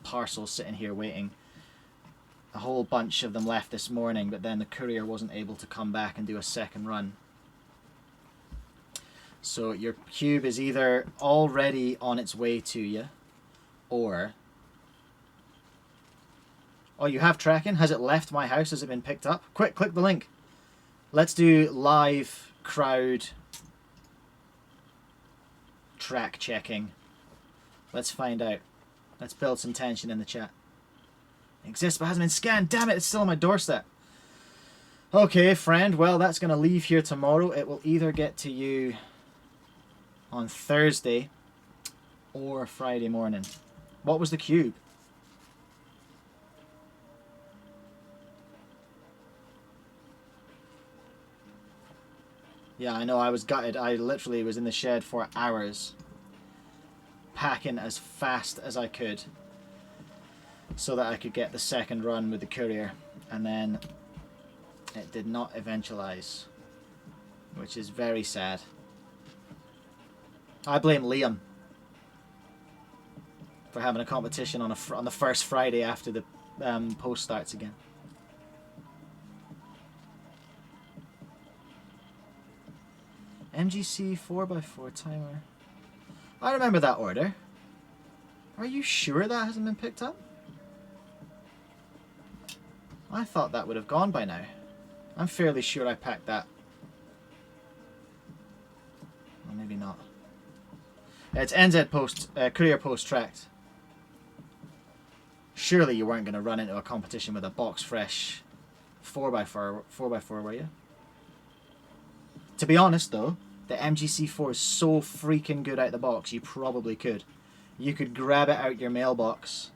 parcels sitting here waiting. A whole bunch of them left this morning, but then the courier wasn't able to come back and do a second run. So your cube is either already on its way to you, or... Oh, you have tracking? Has it left my house? Has it been picked up? Quick, click the link. Let's do live crowd track checking. Let's find out. Let's build some tension in the chat. Exists but hasn't been scanned. Damn it, it's still on my doorstep. Okay, friend. Well, that's going to leave here tomorrow. It will either get to you on Thursday or Friday morning. What was the cube? Yeah, I know, I was gutted. I literally was in the shed for hours, packing as fast as I could so that I could get the second run with the courier, and then it did not eventualize, which is very sad. I blame Liam for having a competition on the first Friday after the post starts again. MGC 4x4 timer. I remember that order. Are you sure that hasn't been picked up? I thought that would have gone by now. I'm fairly sure I packed that. Or maybe not. It's NZ post, courier post tracked. Surely you weren't going to run into a competition with a box fresh 4x4, were you? To be honest though, the MGC4 is so freaking good out the box, you probably could. You could grab it out your mailbox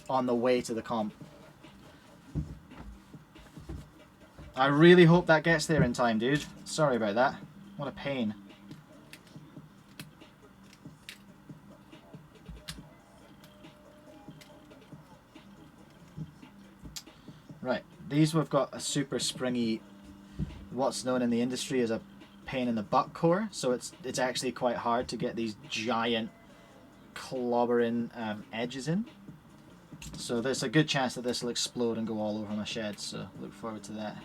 on the way to the comp. I really hope that gets there in time, dude. Sorry about that. What a pain. Right, these we've got a super springy, what's known in the industry as a pain in the butt core, so it's actually quite hard to get these giant clobbering edges in. So there's a good chance that this will explode and go all over my shed, so look forward to that.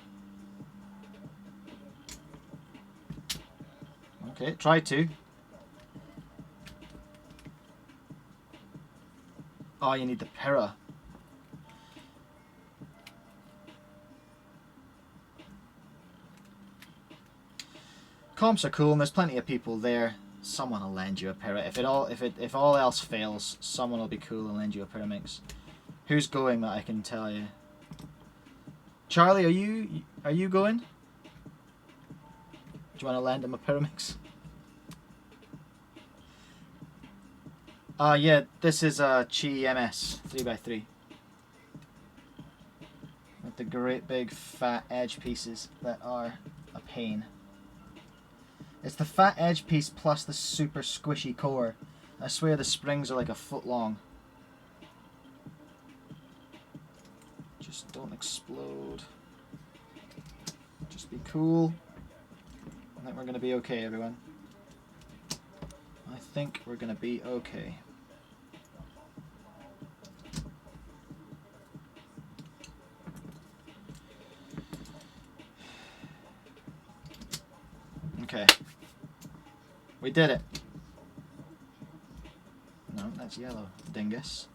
Okay, try to. Oh, you need the para. Comps are cool, and there's plenty of people there. Someone will lend you a para. If all else fails, someone will be cool and lend you a para mix. Who's going that I can tell you? Charlie, are you going? Do you want to lend him a para mix? Yeah, this is a Chi MS 3x3 with the great big fat edge pieces that are a pain. It's the fat edge piece plus the super squishy core. I swear the springs are like a foot long. Just don't explode. Just be cool. I think we're going to be okay, everyone. I think we're going to be okay. Okay. We did it. No, that's yellow. Dingus.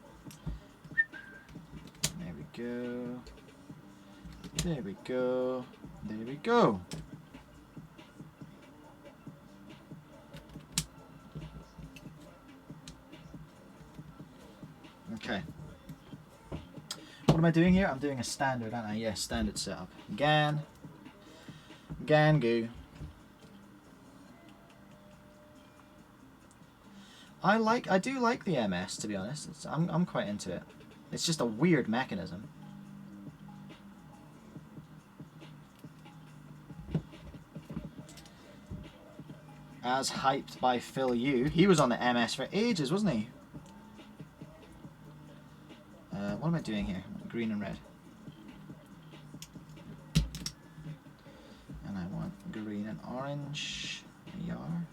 There we go. There we go. There we go. Okay. What am I doing here? I'm doing a standard, aren't I? Yeah, standard setup. Gan. Goo. I do like the MS, to be honest. I'm quite into it. It's just a weird mechanism. As hyped by Phil Yu. He was on the MS for ages, wasn't he? What am I doing here? Green and red. And I want green and orange. There you are.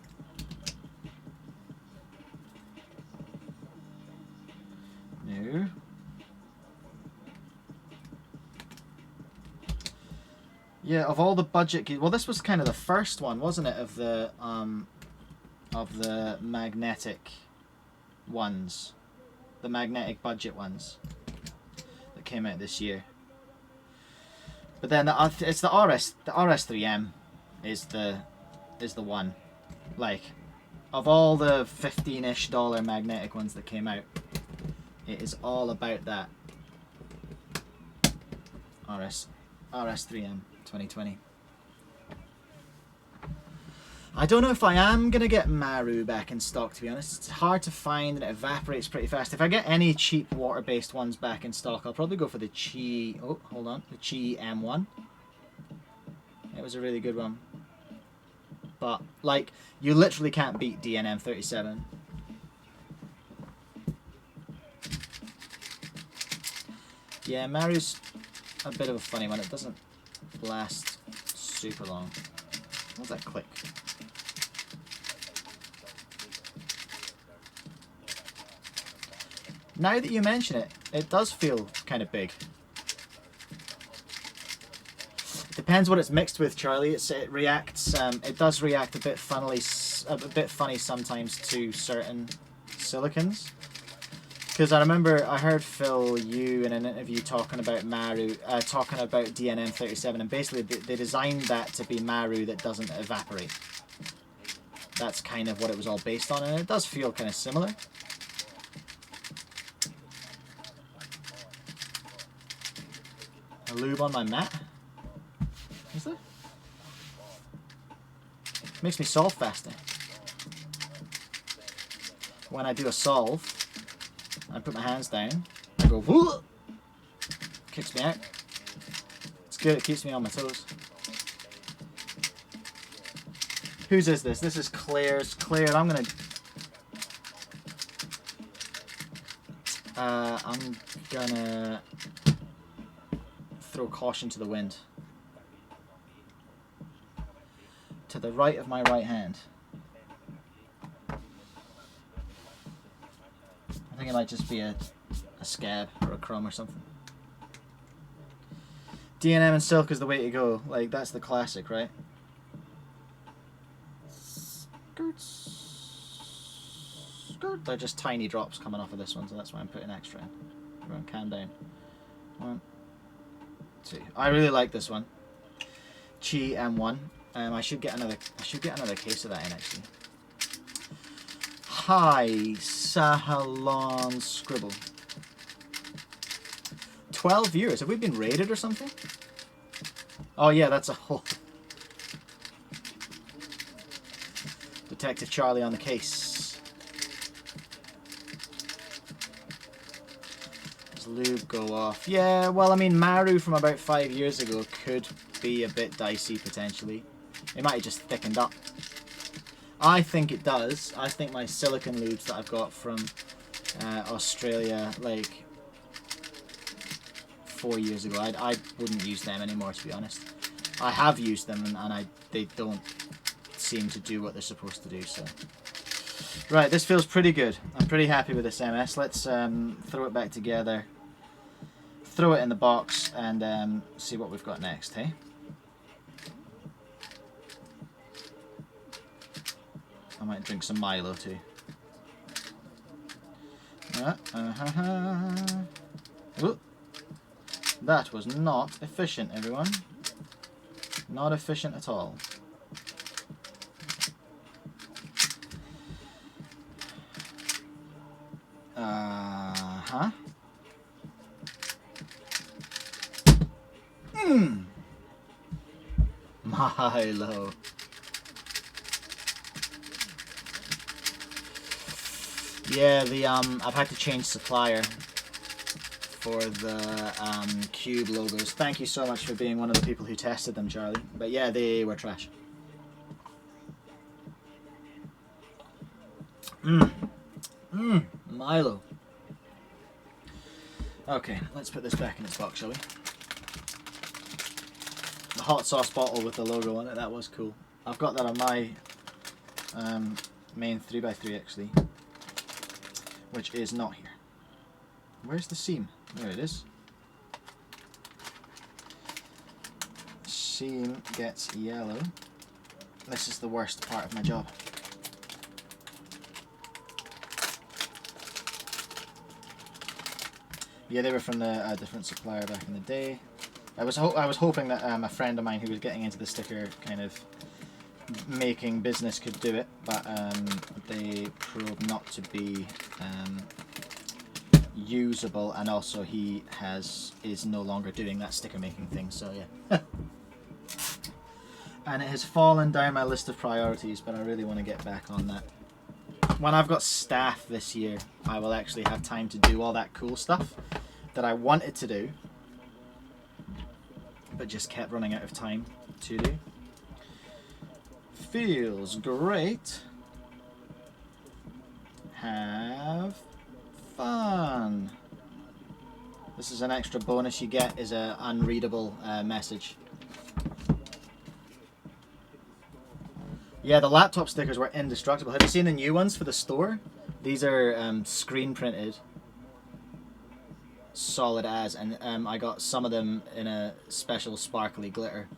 No. Yeah, of all the budget, well, this was kind of the first one, wasn't it, of the magnetic ones, the magnetic budget ones that came out this year. But then it's the RS3M is the one, like, of all the $15-ish magnetic ones that came out. It is all about that. RS3M 2020. I don't know if I am going to get Maru back in stock, to be honest. It's hard to find and it evaporates pretty fast. If I get any cheap water-based ones back in stock, I'll probably go for the Chi... Oh, hold on. The Chi M1. It was a really good one. But, like, you literally can't beat DNM 37. Yeah, Maru's a bit of a funny one. It doesn't last super long. What's that click? Now that you mention it, it does feel kind of big. Depends what it's mixed with, Charlie. It reacts. It does react a bit funny sometimes to certain silicons. Because I remember I heard Phil Yu in an interview talking about Maru, talking about DNM 37, and basically they designed that to be Maru that doesn't evaporate. That's kind of what it was all based on, and it does feel kind of similar. A lube on my mat? Is there? Makes me solve faster. When I do a solve, I put my hands down, I go whoo! Kicks me out. It's good, it keeps me on my toes. Whose is this? This is Claire's. Claire, I'm gonna throw caution to the wind. To the right of my right hand. I think it might just be a scab or a crumb or something. DNM and silk is the way to go. Like, that's the classic, right? They're just tiny drops coming off of this one, so that's why I'm putting extra in. Everyone calm down. 1, 2. I really like this one. Chi M1. I should get another case of that in actually. Hi Sahalon Scribble. 12 years. Have we been raided or something? Oh yeah, that's a whole Detective Charlie on the case. Does lube go off? Yeah, well, I mean, Maru from about 5 years ago could be a bit dicey potentially. It might have just thickened up. I think it does. I think my silicone lubes that I've got from Australia, like 4 years ago, I wouldn't use them anymore, to be honest. I have used them and they don't seem to do what they're supposed to do. So, right, this feels pretty good. I'm pretty happy with this MS. Let's throw it back together, throw it in the box, and see what we've got next. Hey. I might drink some Milo too. Ooh. That was not efficient, everyone. Not efficient at all. Milo. Yeah, I've had to change supplier for the Cube logos. Thank you so much for being one of the people who tested them, Charlie. But yeah, they were trash. Milo. Okay, let's put this back in its box, shall we? The hot sauce bottle with the logo on it, that was cool. I've got that on my main 3x3 actually, which is not here. Where's the seam? There it is. Seam gets yellow. This is the worst part of my job. Yeah, they were from a different supplier back in the day. I was hoping that a friend of mine who was getting into the sticker kind of making business could do it, but they proved not to be usable, and also he is no longer doing that sticker making thing. So yeah. And it has fallen down my list of priorities, but I really want to get back on that. When I've got staff this year, I will actually have time to do all that cool stuff that I wanted to do, but just kept running out of time to do. Feels great. Have fun. This is an extra bonus you get, is a unreadable message. Yeah, the laptop stickers were indestructible. Have you seen the new ones for the store? These are screen printed, solid as, and I got some of them in a special sparkly glitter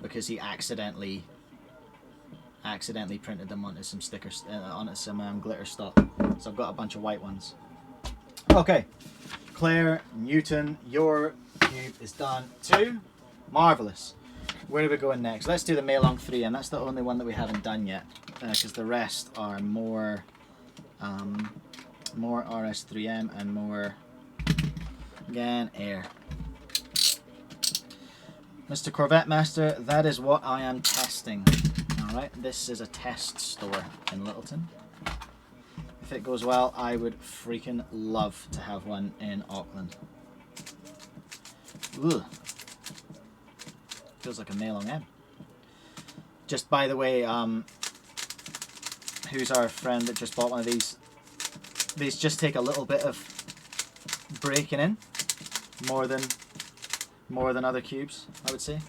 because he accidentally printed them onto some stickers, onto some glitter stock. So I've got a bunch of white ones. Okay, Claire Newton, your cube is done too. Marvelous. Where are we going next? Let's do the Mailong 3, and that's the only one that we haven't done yet, because the rest are more RS3M and more GAN Air. Mr. Corvette Master, that is what I am testing. Alright, this is a test store in Littleton. If it goes well, I would freaking love to have one in Auckland. Ugh. Feels like a Mailong M. Just by the way, who's our friend that just bought one of these? These just take a little bit of breaking in, more than other cubes, I would say.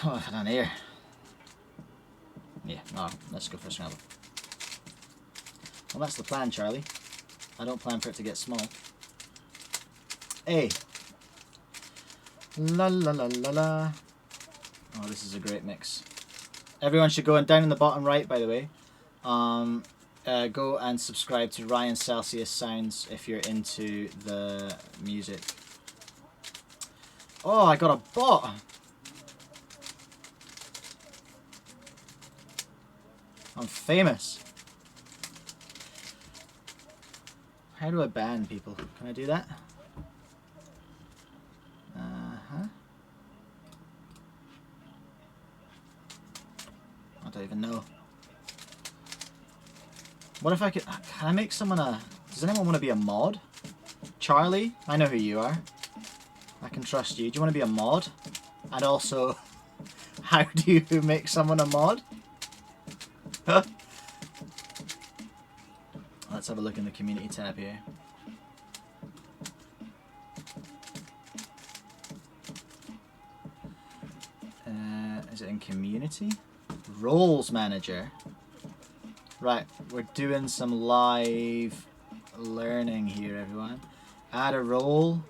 What have I done here? Yeah, oh, let's go for a scramble. Well, that's the plan, Charlie. I don't plan for it to get small. A. La la la la la. Oh, this is a great mix. Everyone should go and down in the bottom right, by the way. Go and subscribe to Ryan Celsius Sounds if you're into the music. Oh, I got a bot. I'm famous. How do I ban people? Can I do that? I don't even know. What if I could... Can I make someone a... Does anyone want to be a mod? Charlie? I know who you are. I can trust you. Do you want to be a mod? And also, how do you make someone a mod? Let's have a look in the community tab here. Is it in community? Roles manager. Right, we're doing some live learning here, everyone. Add a role.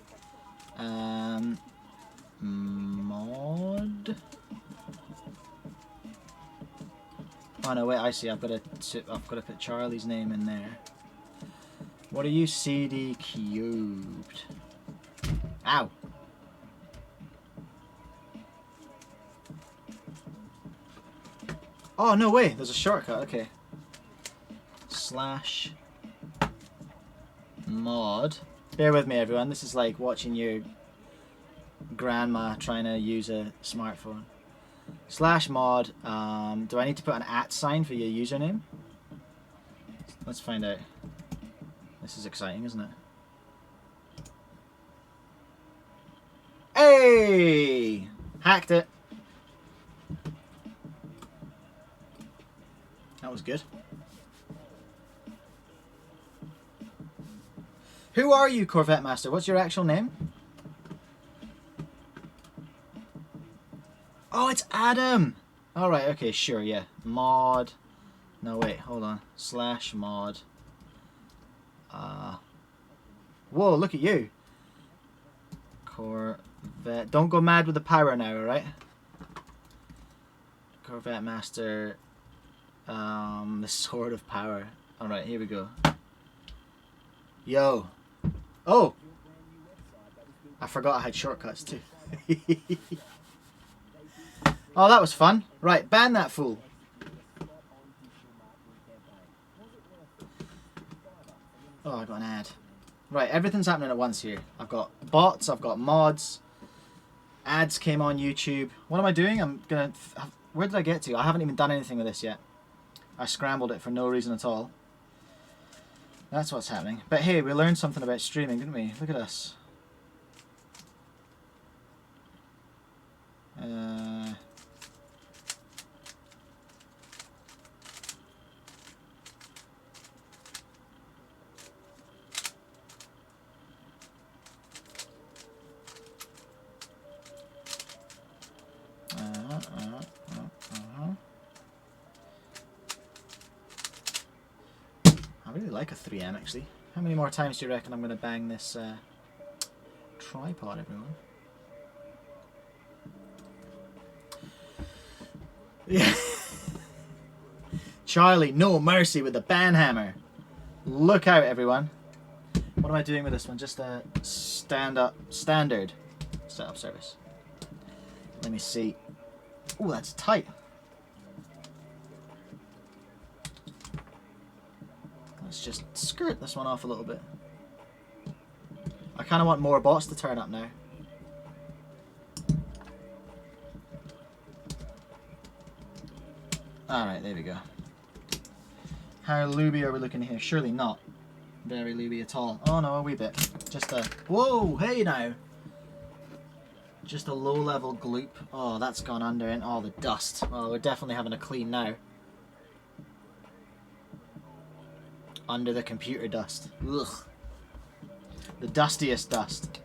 Mod. Oh no, wait, I see. I've got to put Charlie's name in there. What are you? CD cubed. Ow. Oh no way! There's a shortcut. Okay. Slash mod. Bear with me, everyone. This is like watching your grandma trying to use a smartphone. Slash mod. Do I need to put an @ sign for your username? Let's find out. This is exciting, isn't it? Hey! Hacked it. That was good. Who are you, Corvette Master? What's your actual name? Oh, it's Adam! Alright, okay, sure, yeah. Mod. No, wait, hold on. Slash mod. Whoa, look at you. Corvette. Don't go mad with the power now, alright? Corvette Master. The Sword of Power. Alright, here we go. Yo. Oh! I forgot I had shortcuts too. Oh, that was fun. Right, ban that fool. Oh, I got an ad. Right, everything's happening at once here. I've got bots, I've got mods. Ads came on YouTube. What am I doing? I'm gonna... Where did I get to? I haven't even done anything with this yet. I scrambled it for no reason at all. That's what's happening. But hey, we learned something about streaming, didn't we? Look at us. I really like a 3M actually. How many more times do you reckon I'm going to bang this tripod, everyone? Yeah. Charlie, no mercy with the ban hammer. Look out, everyone. What am I doing with this one? Just a standard setup service. Let me see. Oh, that's tight. Let's just skirt this one off a little bit. I kind of want more bots to turn up now. Alright, there we go. How looby are we looking here? Surely not very looby at all. Oh no, a wee bit. Just a... Whoa, hey now! Just a low-level gloop. Oh, that's gone under in all the dust. Well, we're definitely having a clean now. Under the computer dust. Ugh. The dustiest dust.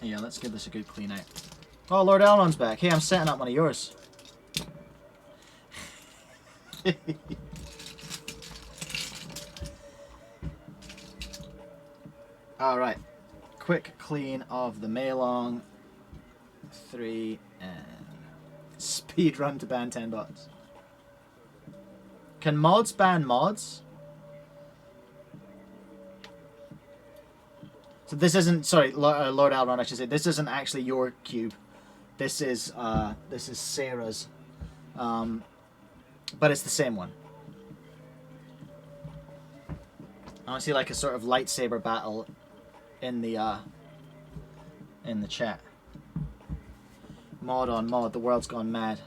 Yeah, let's give this a good clean out. Oh, Lord Elrond's back. Hey, I'm setting up one of yours. All right. Quick clean of the Maylong. 3 and speed run to ban 10 bots. Can mods ban mods? So this isn't, sorry, Lord Alron, I should say, this isn't actually your cube. This is Sarah's. But it's the same one. I want to see like a sort of lightsaber battle in the chat. Mod on mod, the world's gone mad.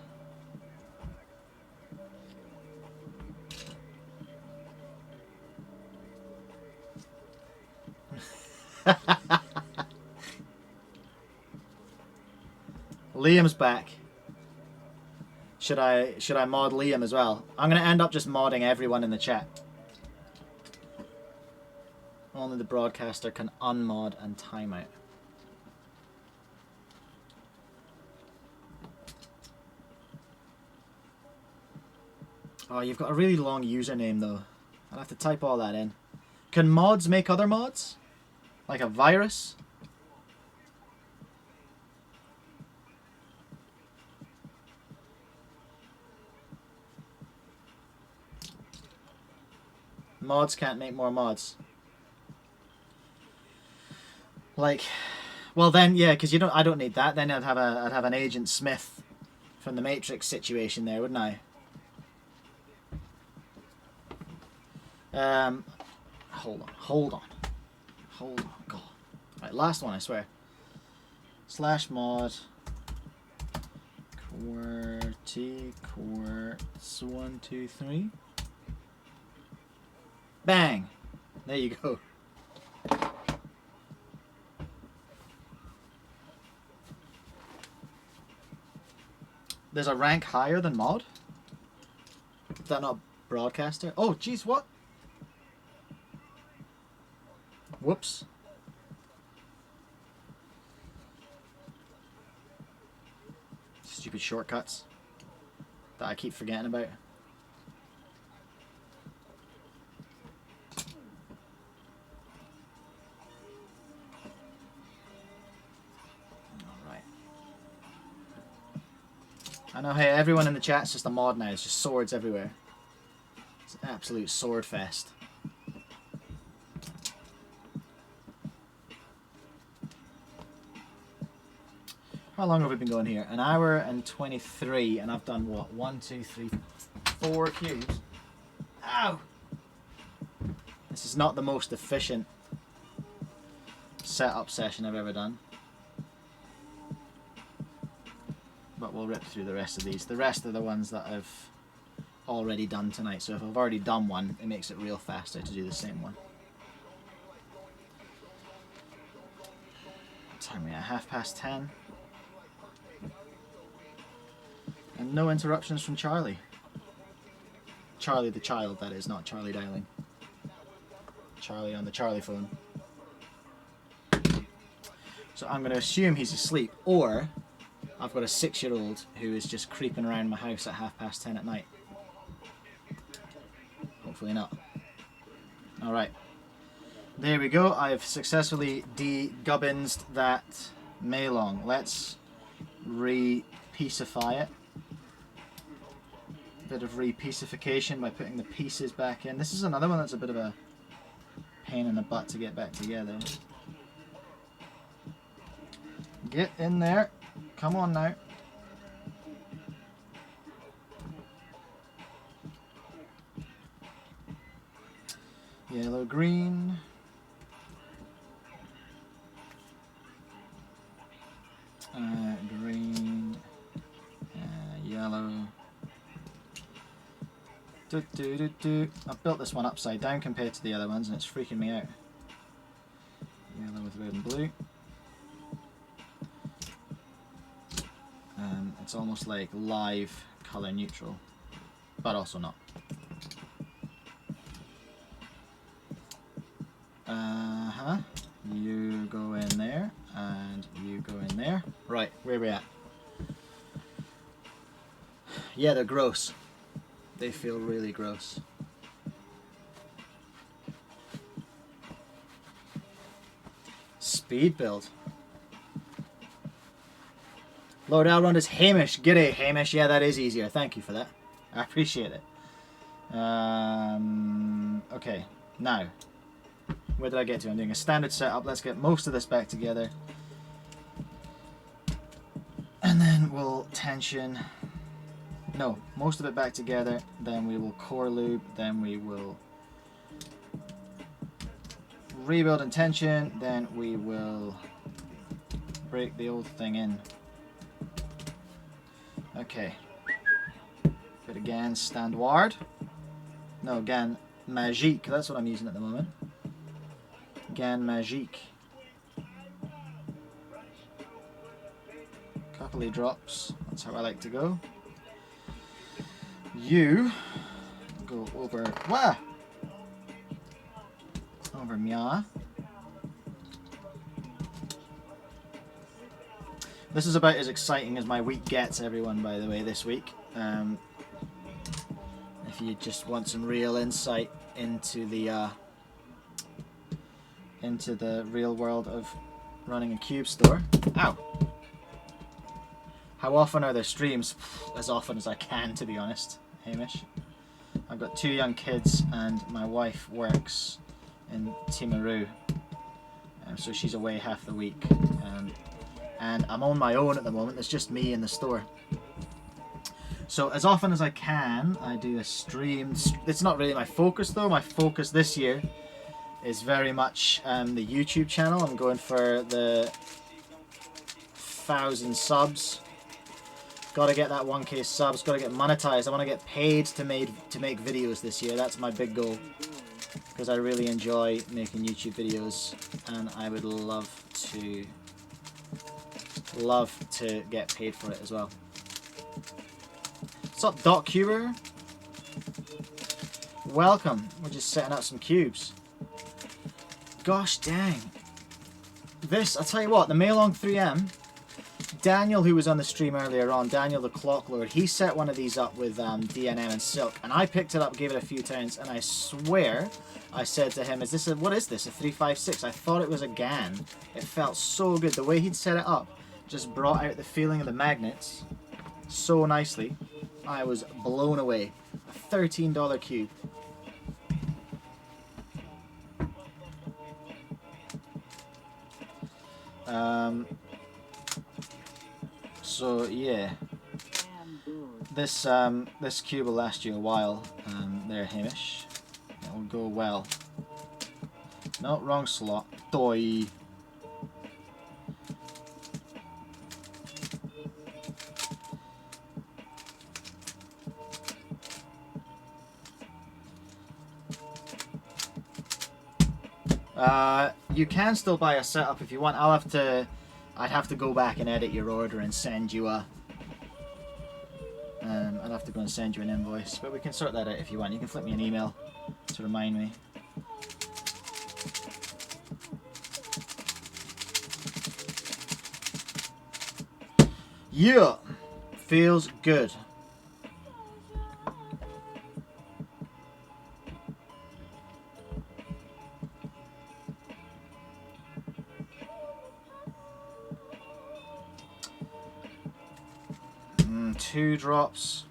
Liam's back. Should I mod Liam as well? I'm gonna end up just modding everyone in the chat. Only the broadcaster can unmod and timeout. Oh, you've got a really long username though. I'll have to type all that in. Can mods make other mods? Like a virus? Mods can't make more mods. Like, well then, yeah, because I don't need that. Then I'd have an Agent Smith from the Matrix situation there, wouldn't I? Hold on, God. Right, last one, I swear. /mod QWERTY quartz 1 2 3. Bang! There you go. There's a rank higher than mod? Is that not broadcaster? Oh, jeez, what? Whoops. Stupid shortcuts that I keep forgetting about. Alright. I know, hey, everyone in the chat's just a mod now. It's just swords everywhere. It's an absolute sword fest. How long have we been going here? 1 hour and 23, and I've done what? 1, 2, 3, 4 cubes. Ow! This is not the most efficient setup session I've ever done. But we'll rip through the rest of these. The rest are the ones that I've already done tonight, so if I've already done one, it makes it real faster to do the same one. What time are we at? 10:30. And no interruptions from Charlie. Charlie the child, that is, not Charlie dialing. Charlie on the Charlie phone. So I'm going to assume he's asleep, or I've got a 6-year-old who is just creeping around my house at 10:30 at night. Hopefully not. Alright. There we go. I've successfully de-gubbins that Maylong. Let's re-piecify it. Bit of re-piecification by putting the pieces back in. This is another one that's a bit of a pain in the butt to get back together. Get in there. Come on now. Yellow, green. Green. Yellow. I've built this one upside down compared to the other ones and it's freaking me out. Yellow with red and blue. It's almost like live color neutral, but also not. You go in there and you go in there. Right, where are we at? Yeah, they're gross. They feel really gross. Speed build. Lord Elrond is Hamish. G'day, Hamish. Yeah, that is easier. Thank you for that. I appreciate it. Okay, now, where did I get to? I'm doing a standard setup. Let's get most of this back together. And then we'll tension. No, most of it back together. Then we will core lube. Then we will rebuild and tension. Then we will break the old thing in. Okay. But again, standard. No, again, magique. That's what I'm using at the moment. Again, magique. Couple of drops. That's how I like to go. You go over. Wah! Over Mia. This is about as exciting as my week gets, everyone, by the way, this week. If you just want some real insight into the real world of running a cube store. Ow! How often are there streams? As often as I can, to be honest, Hamish. I've got 2 young kids and my wife works in Timaru. So she's away half the week. And I'm on my own at the moment. It's just me in the store. So as often as I can, I do a stream. It's not really my focus though. My focus this year is very much the YouTube channel. I'm going for the 1,000 subs. Got to get that 1K subs. Got to get monetized. I want to get paid to make videos this year. That's my big goal. Because I really enjoy making YouTube videos, and I would love to get paid for it as well. What's up, DocCuber? Welcome. We're just setting up some cubes. Gosh dang. This, I'll tell you what, the Mailong 3M, Daniel, who was on the stream earlier on, Daniel the Clock Lord, he set one of these up with DNM and Silk, and I picked it up, gave it a few turns, and I swear I said to him, what is this, a 356? I thought it was a GAN. It felt so good. The way he'd set it up just brought out the feeling of the magnets so nicely. I was blown away. A $13 cube. So yeah, this cube will last you a while. There, Hamish. It will go well. No, wrong slot. Doi. You can still buy a setup if you want. I'd have to go back and edit your order and send you a... I'd have to go and send you an invoice, but we can sort that out if you want. You can flip me an email to remind me. Yeah! Feels good. Two drops.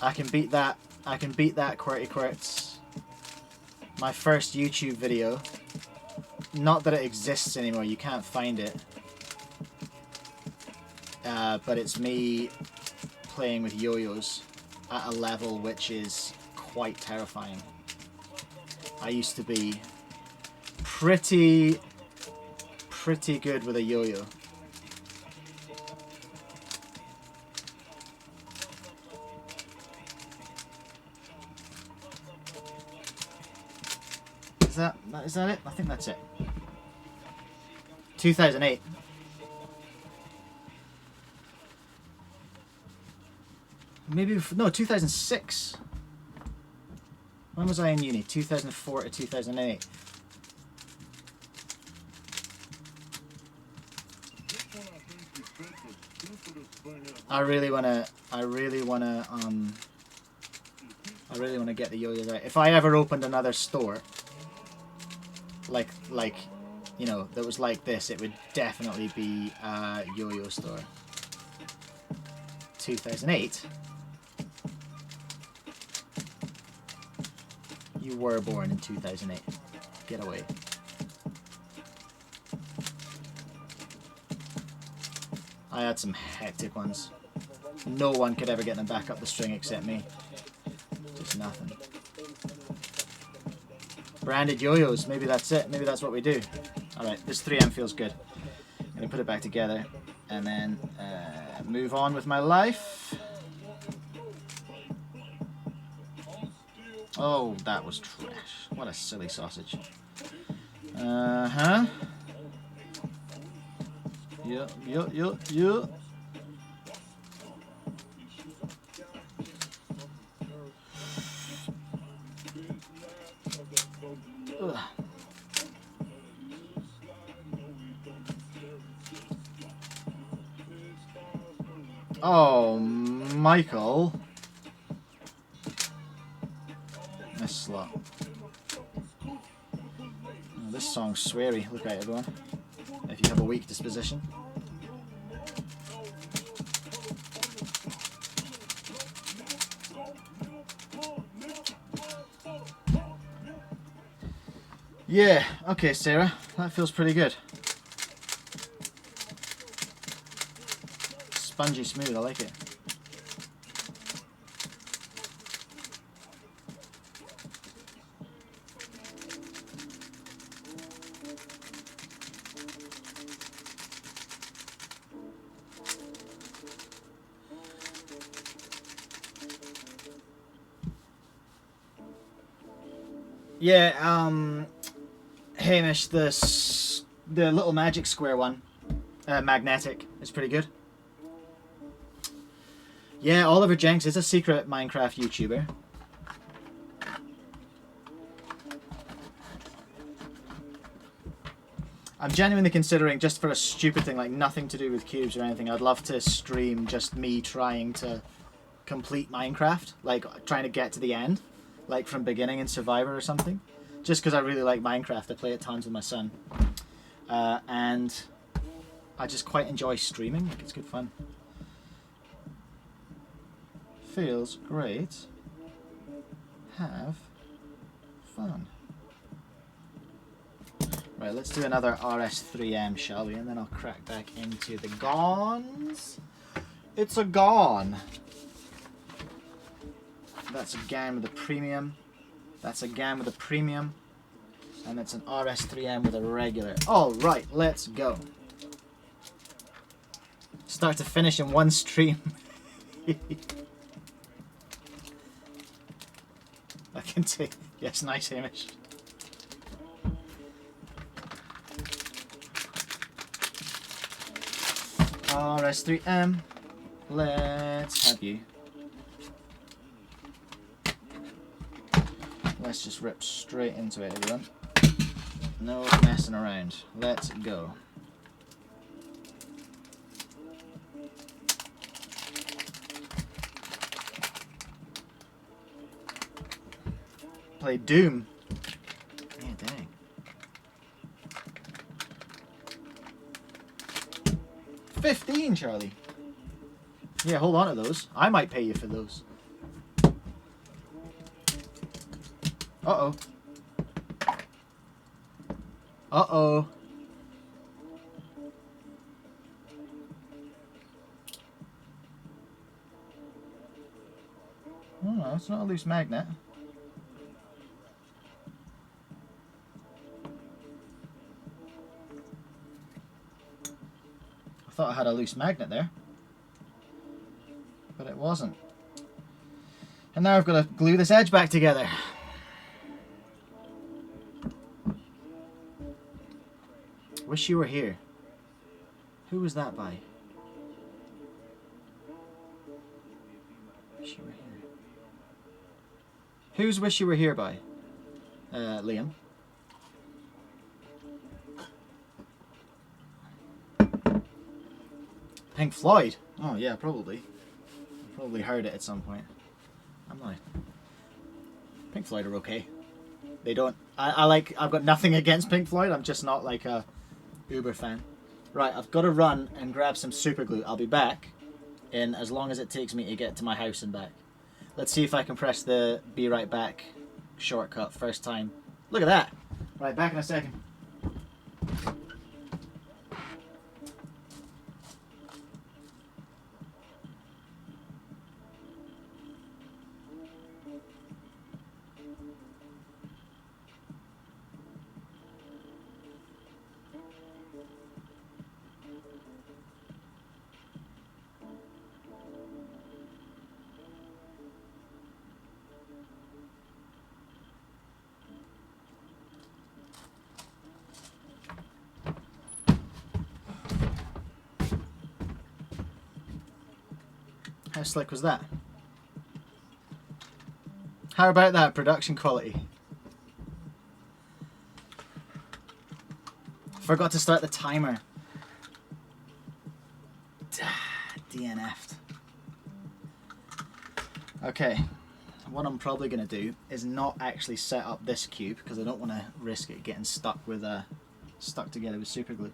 I can beat that. I can beat that, Qwerty Qwerts. My first YouTube video. Not that it exists anymore. You can't find it. But it's me playing with yo-yos at a level which is quite terrifying. I used to be pretty good with a yo-yo. Is that it? I think that's it. 2008. Maybe no, 2006. When was I in uni? 2004 to 2008. I really wanna I really want to get the yo-yos out. If I ever opened another store, like you know, that was like this, it would definitely be a yo-yo store. 2008. You were born in 2008. Get away. I had some hectic ones. No one could ever get them back up the string except me. Just nothing. Branded yo-yos. Maybe that's it. Maybe that's what we do. Alright, this 3M feels good. I'm going to put it back together and then move on with my life. Oh, that was trash. What a silly sausage. Uh-huh. Yeah. Ugh. Oh, Michael. This slut. Oh, this song's sweary. Look out, everyone. If you have a weak disposition. Yeah, okay, Sarah. That feels pretty good. Spongy smooth, I like it. Yeah, Hamish, the little magic square one, magnetic, is pretty good. Yeah, Oliver Jenks is a secret Minecraft YouTuber. I'm genuinely considering, just for a stupid thing, like nothing to do with cubes or anything, I'd love to stream just me trying to complete Minecraft, like trying to get to the end, like from beginning in Survivor or something. Just because I really like Minecraft, I play it tons with my son. And I just quite enjoy streaming, like it's good fun. Feels great. Have fun. Right, let's do another RS3M, shall we? And then I'll crack back into the Gons. It's a Gon. That's a GAN with a premium. That's a GAN with a premium. And it's an RS3M with a regular. Alright, let's go. Start to finish in one stream. I can take. Yes, nice, Hamish. RS3M. Let's have you. Let's just rip straight into it, everyone. No messing around. Let's go. Play Doom. Yeah, dang. 15, Charlie. Yeah, hold on to those. I might pay you for those. Uh-oh. Uh-oh. Oh, no, it's not a loose magnet. I thought I had a loose magnet there. But it wasn't. And now I've got to glue this edge back together. Wish you were here. Who was that by? Wish you were here. Who's Wish You Were Here by? Liam. Pink Floyd? Oh yeah, probably. Probably heard it at some point. I'm not Pink Floyd are okay. They don't... I've got nothing against Pink Floyd. I'm just not like a uber fan. Right, I've got to run and grab some super glue. I'll be back in as long as it takes me to get to my house and back. Let's see if I can press the be right back shortcut first time. Look at that. Right, back in a second. How slick was that? How about that production quality? Forgot to start the timer. DNF'd. Okay, what I'm probably going to do is not actually set up this cube because I don't want to risk it getting stuck together with super glue.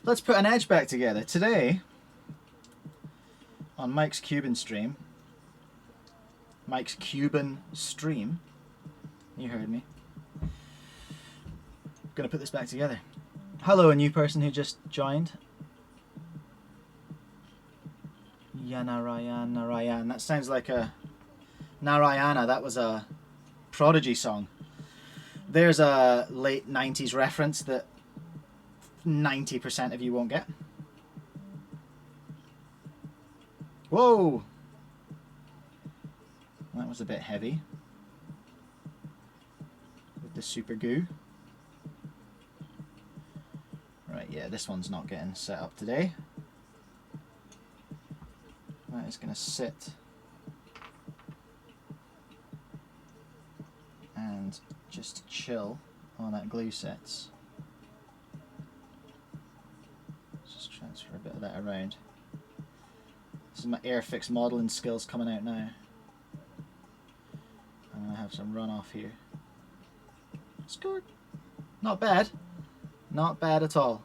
Let's put an edge back together. Today, on Mike's Cuban stream, you heard me, I'm going to put this back together. Hello, a new person who just joined. Narayan. That sounds like a Narayana. That was a Prodigy song. There's a late 90s reference that 90% of you won't get. Whoa! That was a bit heavy. With the super goo. Right, yeah, this one's not getting set up today. That is going to sit and just chill while that glue sets. Just transfer a bit of that around. This is my Airfix modeling skills coming out now. I'm going to have some runoff here. Scored. Not bad. Not bad at all.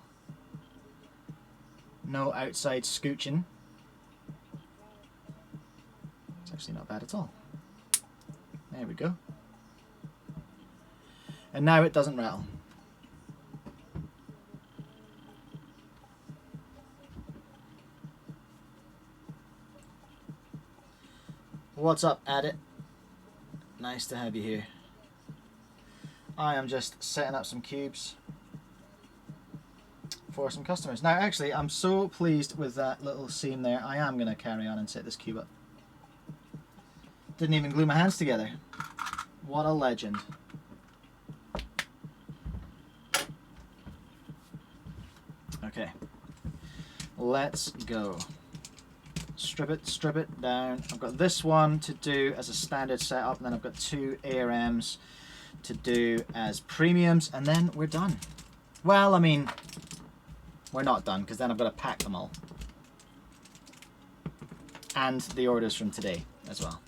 No outside scooching. It's actually not bad at all. There we go. And now it doesn't rattle. What's up, Adit? Nice to have you here. I am just setting up some cubes for some customers. Now actually, I'm so pleased with that little seam there. I am going to carry on and set this cube up. Didn't even glue my hands together. What a legend. Okay, let's go. Strip it down. I've got this one to do as a standard setup, and then I've got two ARMs to do as premiums, and then we're done. Well, I mean, we're not done, because then I've got to pack them all. And the orders from today as well.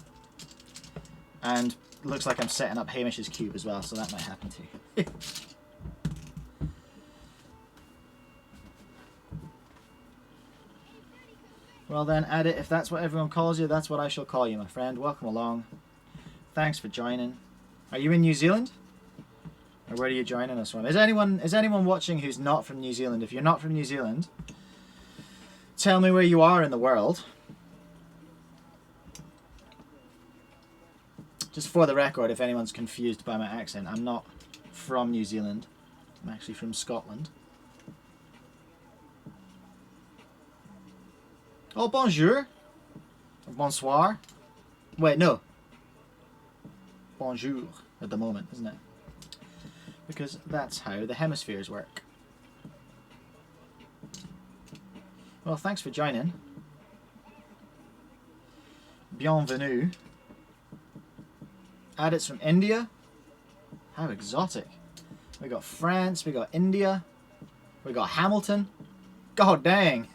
And looks like I'm setting up Hamish's cube as well, so that might happen too. Well then, Adit, if that's what everyone calls you, that's what I shall call you, my friend. Welcome along. Thanks for joining. Are you in New Zealand? Or where are you joining us from? Is anyone watching who's not from New Zealand? If you're not from New Zealand, tell me where you are in the world. Just for the record, if anyone's confused by my accent, I'm not from New Zealand. I'm actually from Scotland. Oh, bonjour. Or bonsoir. Wait, no. Bonjour at the moment, isn't it? Because that's how the hemispheres work. Well, thanks for joining. Bienvenue. Adit's from India. How exotic. We got France, we got India, we got Hamilton. God dang.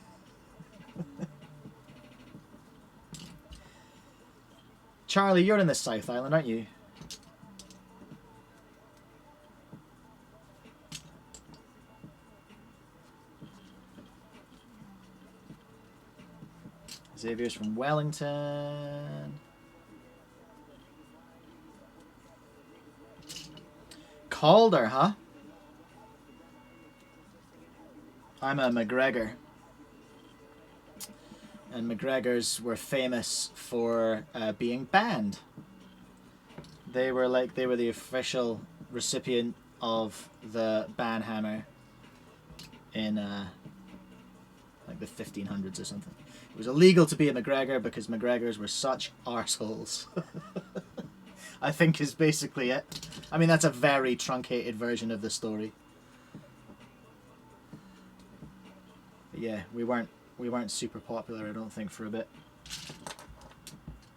Charlie, you're in the South Island, aren't you? Xavier's from Wellington. Calder, huh? I'm a McGregor. And McGregors were famous for being banned. They were the official recipient of the ban hammer in like the 1500s or something. It was illegal to be a McGregor because McGregors were such arseholes. I think is basically it. I mean, that's a very truncated version of the story. But yeah, we weren't super popular, I don't think, for a bit.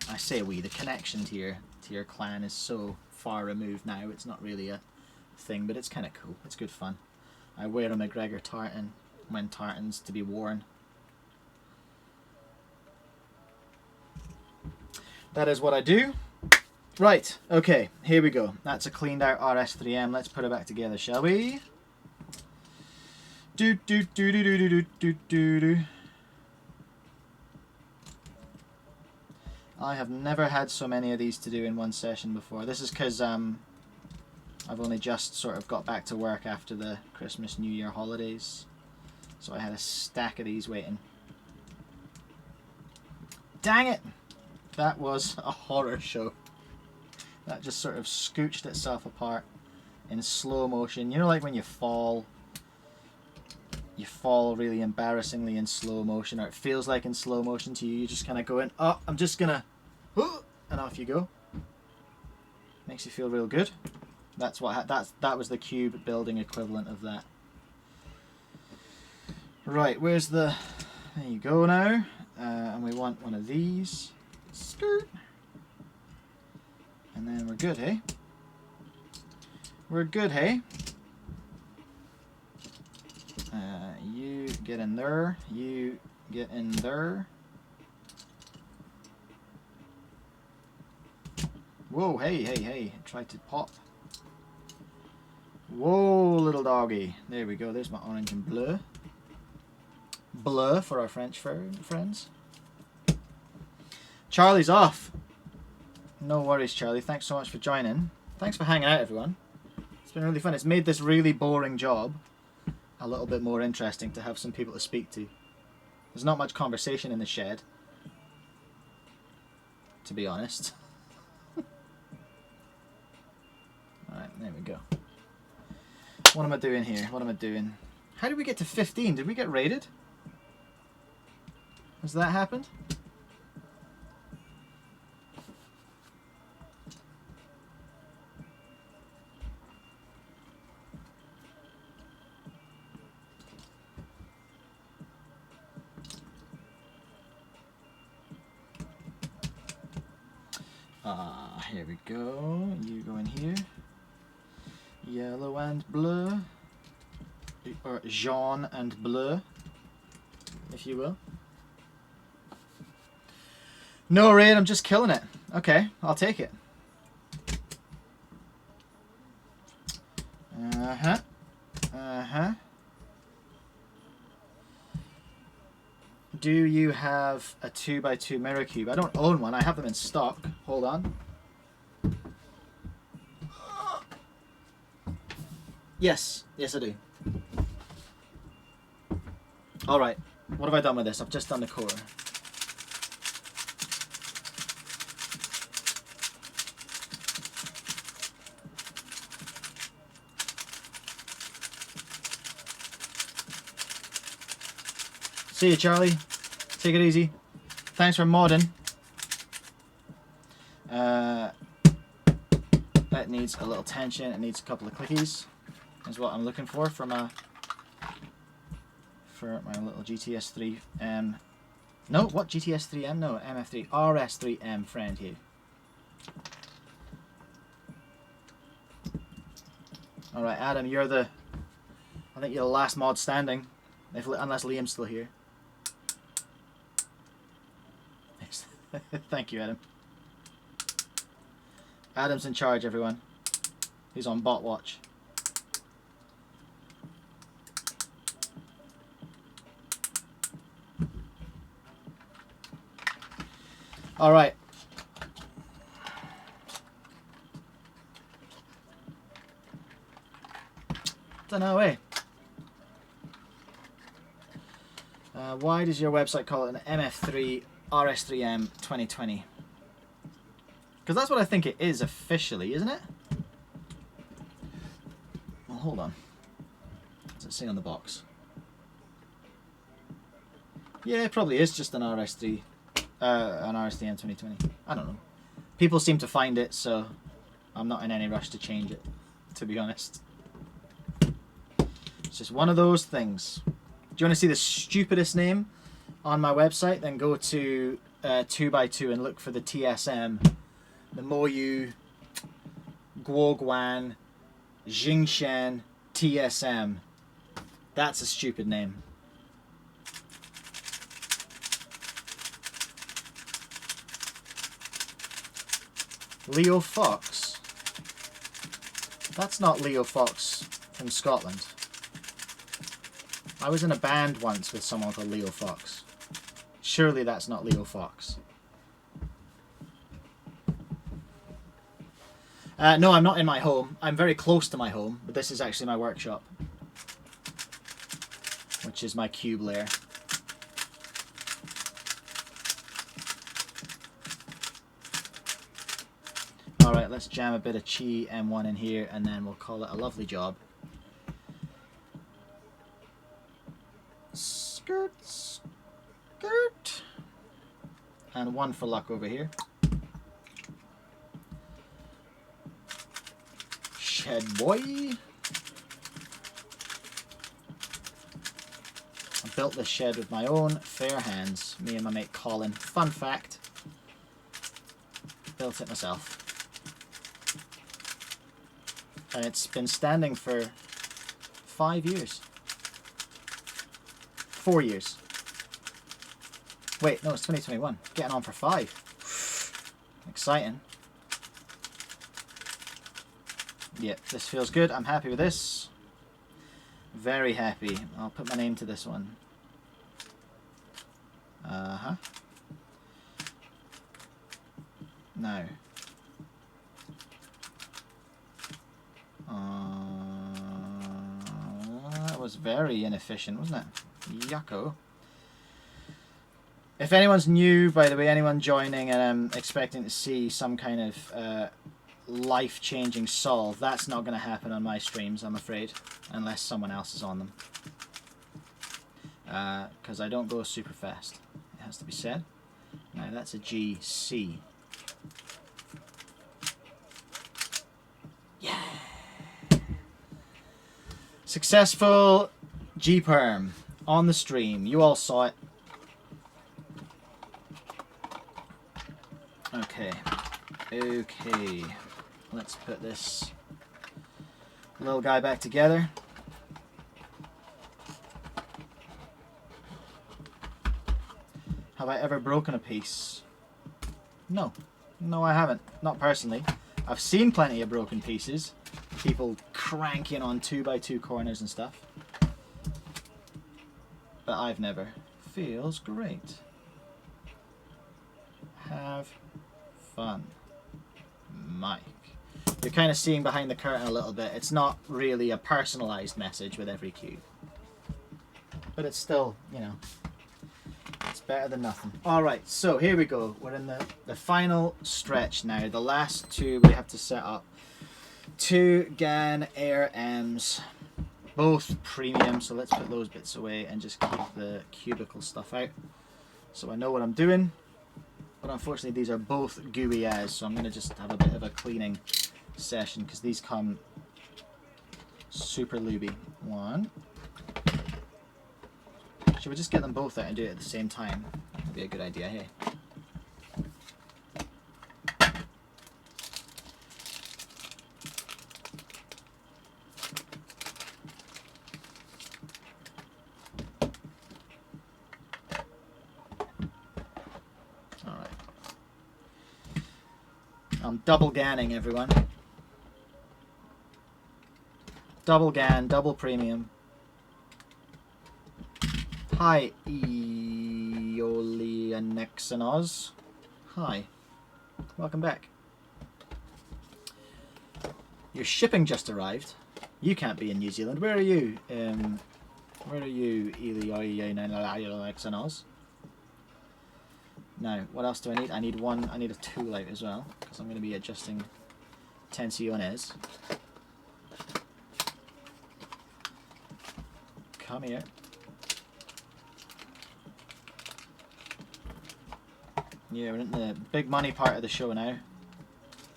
I say we, the connection to your clan is so far removed now, it's not really a thing, but it's kind of cool. It's good fun. I wear a McGregor tartan when tartan's to be worn. That is what I do. Right, okay, here we go. That's a cleaned out RS3M. Let's put it back together, shall we? Do do do do do do do do do. I have never had so many of these to do in one session before. This is because I've only just sort of got back to work after the Christmas New Year holidays. So I had a stack of these waiting. Dang it! That was a horror show. That just sort of scooched itself apart in slow motion. You know, like when you fall really embarrassingly in slow motion, or it feels like in slow motion to you. You just kind of go in, oh, I'm just gonna, and off you go. Makes you feel real good. That's what that was the cube building equivalent of that. Right, where's the? There you go now, and we want one of these. Skirt. And then we're good, hey? We're good, hey? You get in there. You get in there. Whoa, hey, hey, hey. Try to pop. Whoa, little doggy. There we go. There's my orange and bleu. Bleu for our French friends. Charlie's off. No worries, Charlie. Thanks so much for joining. Thanks for hanging out, everyone. It's been really fun. It's made this really boring job a little bit more interesting to have some people to speak to. There's not much conversation in the shed, to be honest. Alright, there we go. What am I doing here? What am I doing? How did we get to 15? Did we get raided? Has that happened? Here we go. You go in here. Yellow and bleu. Or jaune and bleu, if you will. No raid, I'm just killing it. Okay, I'll take it. Uh-huh. Uh-huh. Do you have a 2x2 mirror cube? I don't own one. I have them in stock. Hold on. Yes. Yes, I do. Alright. What have I done with this? I've just done the core. See you, Charlie. Take it easy. Thanks for modding. That needs a little tension. It needs a couple of clickies. Is what I'm looking for my little GTS3M. No, what GTS3M? No, MF3 RS3M friend here. All right, Adam, I think you're the last mod standing, unless Liam's still here. Thank you, Adam. Adam's in charge, everyone. He's on bot watch. All right. Don't know, eh? Why does your website call it an MF3 RS3M 2020? Because that's what I think it is officially, isn't it? Well, hold on. What's it say on the box? Yeah, it probably is just an RS3, an RS3M 2020. I don't know. People seem to find it, so I'm not in any rush to change it, to be honest. It's just one of those things. Do you want to see the stupidest name on my website? Then go to 2x2 and look for the TSM, the Moyu Guoguan Jingshan TSM. That's a stupid name. Leo Fox? That's not Leo Fox from Scotland. I was in a band once with someone called Leo Fox. Surely that's not Leo Fox. No, I'm not in my home. I'm very close to my home, but this is actually my workshop, which is my cube layer. Alright, let's jam a bit of Chi M1 in here and then we'll call it a lovely job. Skirt, skirt. And one for luck over here. Shed boy. I built this shed with my own fair hands. Me and my mate Colin. Fun fact. Built it myself. And it's been standing for 5 years. 4 years. Wait, no, it's 2021. Getting on for 5. Exciting. Yep, this feels good. I'm happy with this. Very happy. I'll put my name to this one. Uh-huh. Now. That was very inefficient, wasn't it? Yucko. If anyone's new, by the way, anyone joining and I'm expecting to see some kind of life-changing solve, that's not going to happen on my streams, I'm afraid, unless someone else is on them. Because I don't go super fast, it has to be said. Now that's a GC. Yeah! Successful G-perm on the stream. You all saw it. Okay. Okay. Let's put this little guy back together. Have I ever broken a piece? No. No, I haven't. Not personally. I've seen plenty of broken pieces. People cranking on 2x2 corners and stuff. But I've never. Feels great. Have fun. Mike. You're kind of seeing behind the curtain a little bit. It's not really a personalized message with every cube. But it's still, you know, it's better than nothing. Alright, so here we go. We're in the final stretch now. The last two we have to set up. 2 GAN Air M's. Both premium, so let's put those bits away and just keep the cubicle stuff out. So I know what I'm doing. But unfortunately these are both gooey as, so I'm going to just have a bit of a cleaning session because these come super looby. One. Should we just get them both out and do it at the same time? That'd be a good idea, hey? I'm double ganning, everyone. Double GAN, double premium. Hi, Eolianexanos. hi. Welcome back. Your shipping just arrived. You can't be in New Zealand. Where are you? Where are you, Eli? Now, what else do I need? I need one. I need a tool out as well, because I'm going to be adjusting tensiones. Come here. Yeah, we're in the big money part of the show now.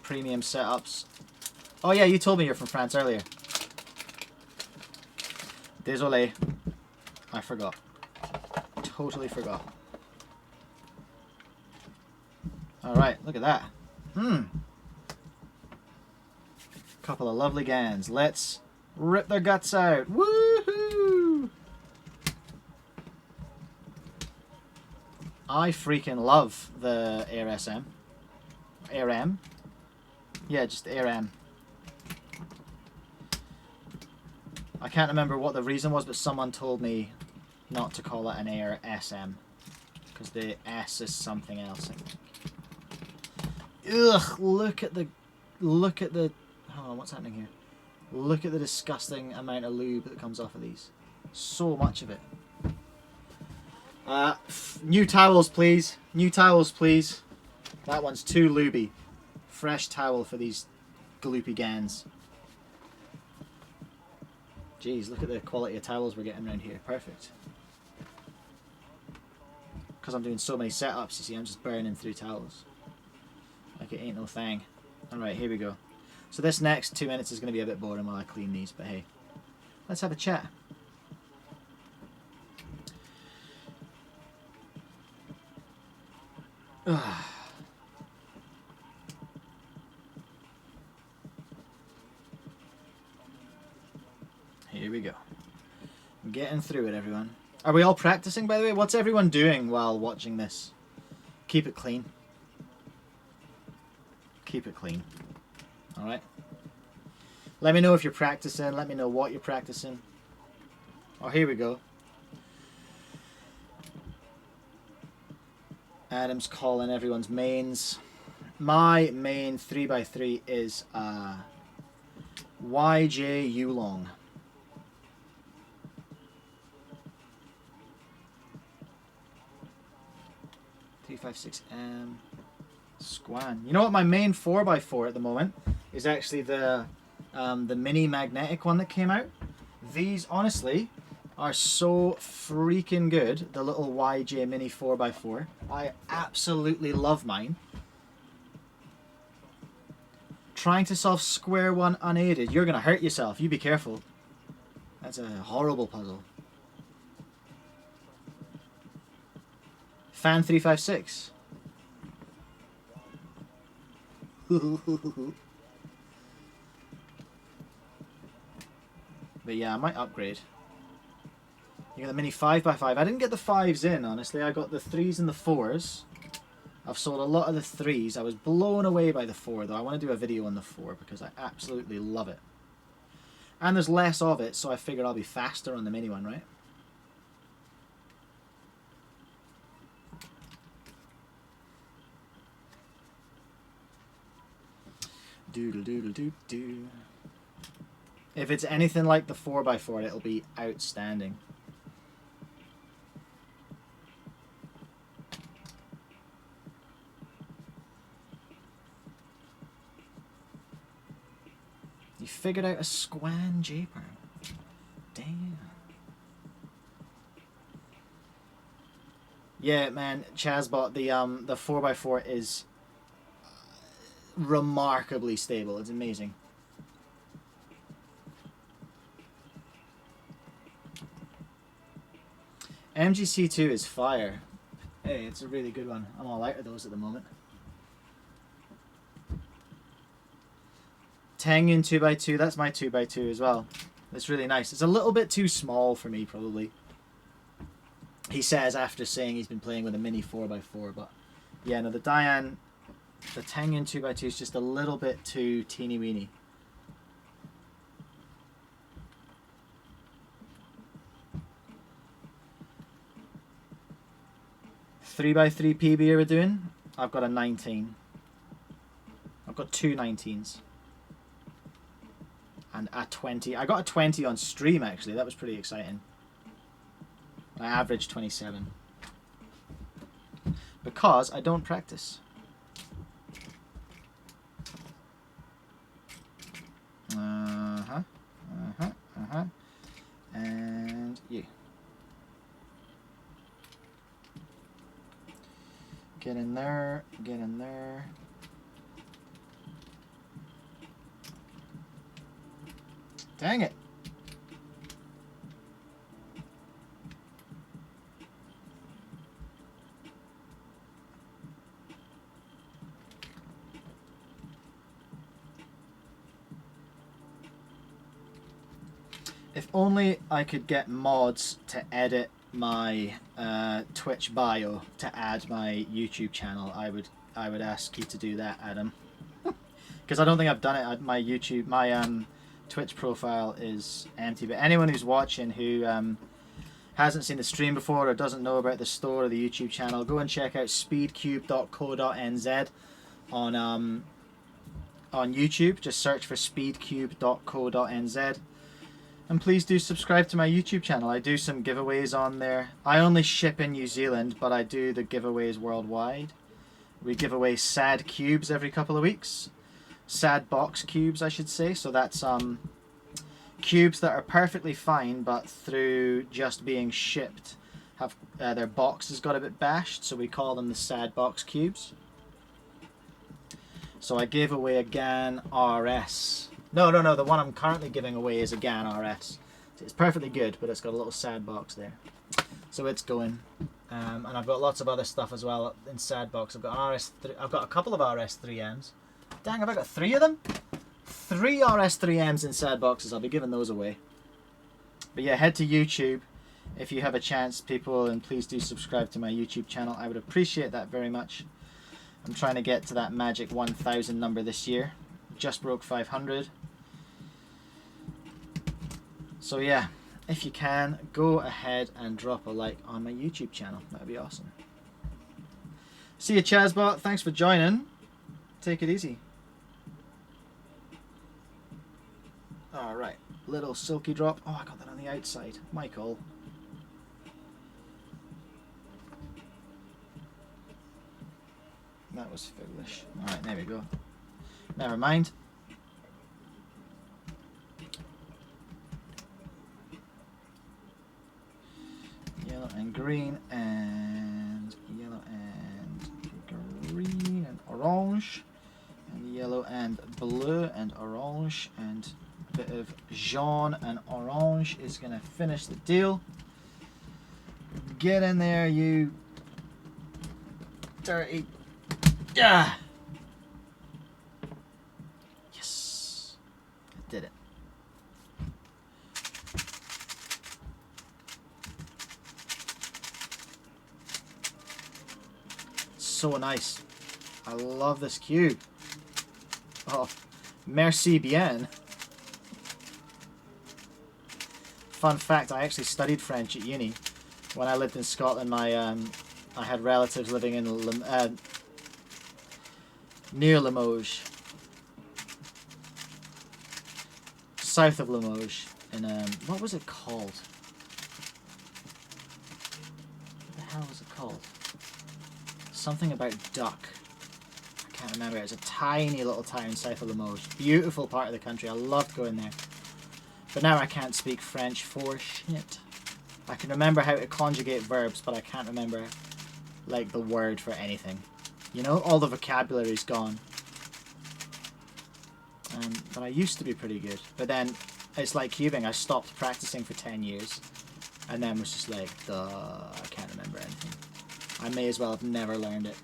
Premium setups. Oh yeah, you told me you're from France earlier. Désolé. I forgot. Totally forgot. Alright, look at that. Couple of lovely GANs. Let's rip their guts out. Woohoo! I freaking love the Air SM. Air M? Yeah, just Air M. I can't remember what the reason was, but someone told me not to call it an Air SM. Because the S is something else, I think. Ugh, look at the... Hold on, what's happening here? Look at the disgusting amount of lube that comes off of these. So much of it. New towels, please. New towels, please. That one's too lubey. Fresh towel for these gloopy GANs. Jeez, look at the quality of towels we're getting around here. Perfect. Because I'm doing so many setups, you see, I'm just burning through towels. Like it ain't no thing. Alright, here we go. So this next 2 minutes is going to be a bit boring while I clean these, but hey. Let's have a chat. Here we go. I'm getting through it, everyone. Are we all practicing, by the way? What's everyone doing while watching this? Keep it clean. Keep it clean. Alright? Let me know if you're practicing. Let me know what you're practicing. Oh, here we go. Adam's calling everyone's mains. My main 3x3 is YJ Yulong. 356M Squan. You know what? My main 4x4 at the moment is actually the mini magnetic one that came out. These honestly are so freaking good. The little YJ mini 4x4. I absolutely love mine. Trying to solve square one unaided. You're gonna hurt yourself. You be careful. That's a horrible puzzle. Fan 356. But yeah, I might upgrade. You got the mini 5x5. I didn't get the 5s in, honestly. I got the 3s and the 4s. I've sold a lot of the 3s. I was blown away by the 4, though. I want to do a video on the 4 because I absolutely love it. And there's less of it, so I figure I'll be faster on the mini one, right? Doodle doodle doo doo. If it's anything like the 4x4, it'll be outstanding. You figured out a Squan J-perm. Damn. Yeah, man, Chazbot, the 4x4 is remarkably stable. It's amazing. MGC2 is fire. Hey, it's a really good one. I'm all out of those at the moment. Tengyun 2x2, that's my 2x2 as well. It's really nice. It's a little bit too small for me, probably. He says after saying he's been playing with a mini 4x4, but yeah, no, the Tengyun 2x2 is just a little bit too teeny weeny. Three by 3 PB are we doing? I've got a 19. I've got two 19s. And a 20. I got a 20 on stream, actually. That was pretty exciting. I averaged 27. Because I don't practice. And you. Get in there, get in there. Dang it. If only I could get mods to edit my Twitch bio to add my YouTube channel. I would ask you to do that, Adam. Because I don't think I've done it. My Twitch profile is empty. But anyone who's watching who hasn't seen the stream before or doesn't know about the store or the YouTube channel, go and check out speedcube.co.nz on YouTube. Just search for speedcube.co.nz. And please do subscribe to my YouTube channel. I do some giveaways on there. I only ship in New Zealand, but I do the giveaways worldwide. We give away sad cubes every couple of weeks. Sad box cubes, I should say. So that's cubes that are perfectly fine, but through just being shipped, have their box has got a bit bashed. So we call them the sad box cubes. So I gave away a GAN RS. No, the one I'm currently giving away is a GAN RS. It's perfectly good, but it's got a little sad box there. So it's going. And I've got lots of other stuff as well in sad box. I've got I've got a couple of RS3Ms. Dang, have I got 3 of them? 3 RS3Ms in sad boxes. I'll be giving those away. But yeah, head to YouTube if you have a chance, people, and please do subscribe to my YouTube channel. I would appreciate that very much. I'm trying to get to that magic 1,000 number this year. Just broke 500. So yeah, if you can, go ahead and drop a like on my YouTube channel. That would be awesome. See you, Chazbot. Thanks for joining. Take it easy. Alright, little silky drop. Oh, I got that on the outside. Michael. That was foolish. Alright, there we go. Never mind. Yellow and green and yellow and green and orange and yellow and blue and orange and a bit of jaune and orange is going to finish the deal. Get in there, you dirty. Yeah. Yes. I did it. So nice. I love this cube. Oh, merci bien. Fun fact, I actually studied French at uni. When I lived in Scotland, I had relatives living in near Limoges, south of Limoges, in what was it called? What the hell was it called? Something about duck. I can't remember. It was a tiny little town south of Limoges. Beautiful part of the country. I loved going there. But now I can't speak French for shit. I can remember how to conjugate verbs, but I can't remember like the word for anything. You know, all the vocabulary's gone. But I used to be pretty good. But then it's like cubing. I stopped practicing for 10 years, and then was just like, duh, I can't remember anything. I may as well have never learned it.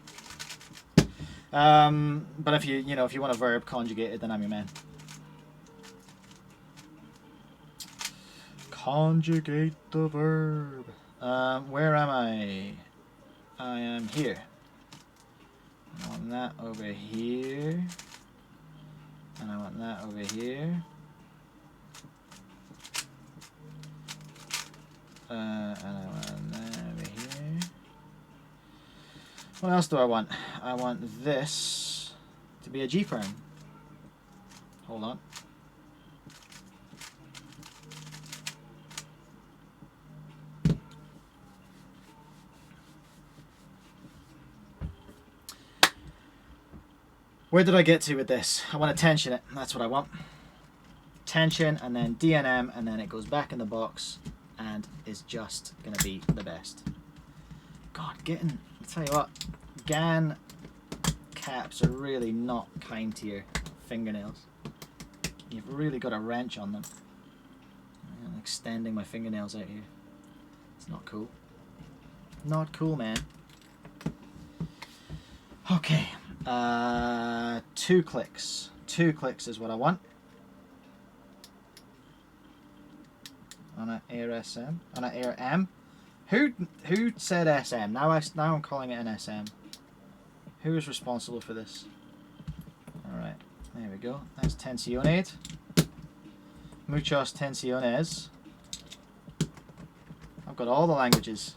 But if you want a verb conjugated, then I'm your man. Conjugate the verb. Where am I? I am here. I want that over here. And I want that over here. And I want that over here. What else do I want? I want this to be a G-perm. Hold on. Where did I get to with this? I want to tension it. That's what I want. Tension and then DNM, and then it goes back in the box and is just going to be the best. God, I'll tell you what, GAN caps are really not kind to your fingernails. You've really got a wrench on them. I'm extending my fingernails out here. It's not cool. Not cool, man. Okay. 2 clicks. 2 clicks is what I want. On an Air SM. On an Air M. Who said SM? Now I'm calling it an SM. Who is responsible for this? Alright. There we go. That's tensioned. Muchos tensiones. I've got all the languages.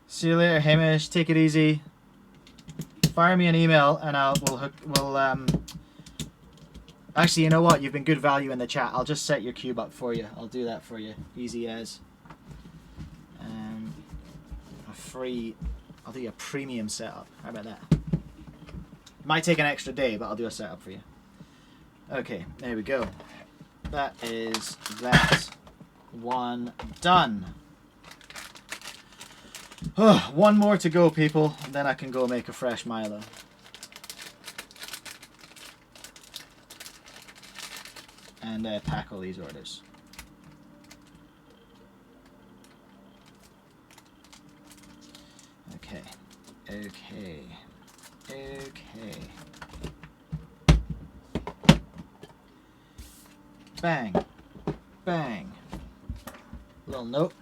See you later, Hamish. Take it easy. Fire me an email and actually, you know what? You've been good value in the chat. I'll just set your cube up for you. I'll do that for you. Easy as. I'll do you a premium setup. How about that? Might take an extra day, but I'll do a setup for you. Okay, there we go. That is that one done. Oh, one more to go, people, and then I can go make a fresh Milo. And pack all these orders. Okay. Okay. Okay. Bang. Bang. Little note.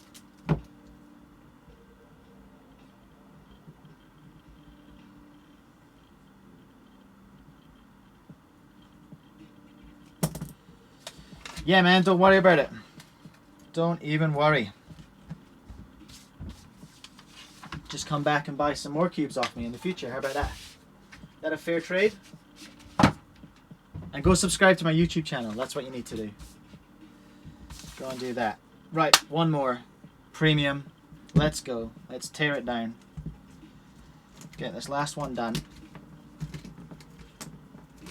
Yeah, man, don't worry about it. Don't even worry. Just come back and buy some more cubes off me in the future. How about that? Is that a fair trade? And go subscribe to my YouTube channel. That's what you need to do. Go and do that. Right, one more. Premium. Let's go. Let's tear it down. Get this last one done.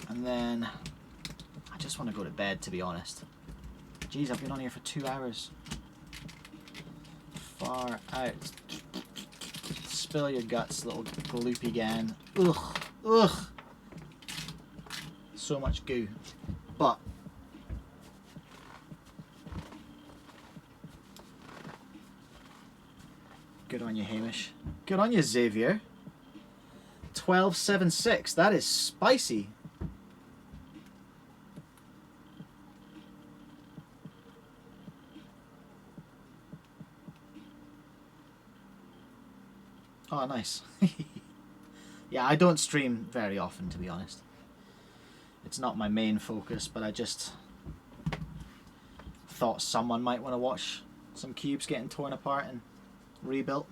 And then I just want to go to bed, to be honest. Jeez, I've been on here for 2 hours. Far out. Spill your guts, little gloopy GAN. Ugh. Ugh. So much goo. But good on you, Hamish. Good on you, Xavier. 1276. That is spicy. Oh, nice. Yeah, I don't stream very often, to be honest. It's not my main focus, but I just thought someone might want to watch some cubes getting torn apart and rebuilt.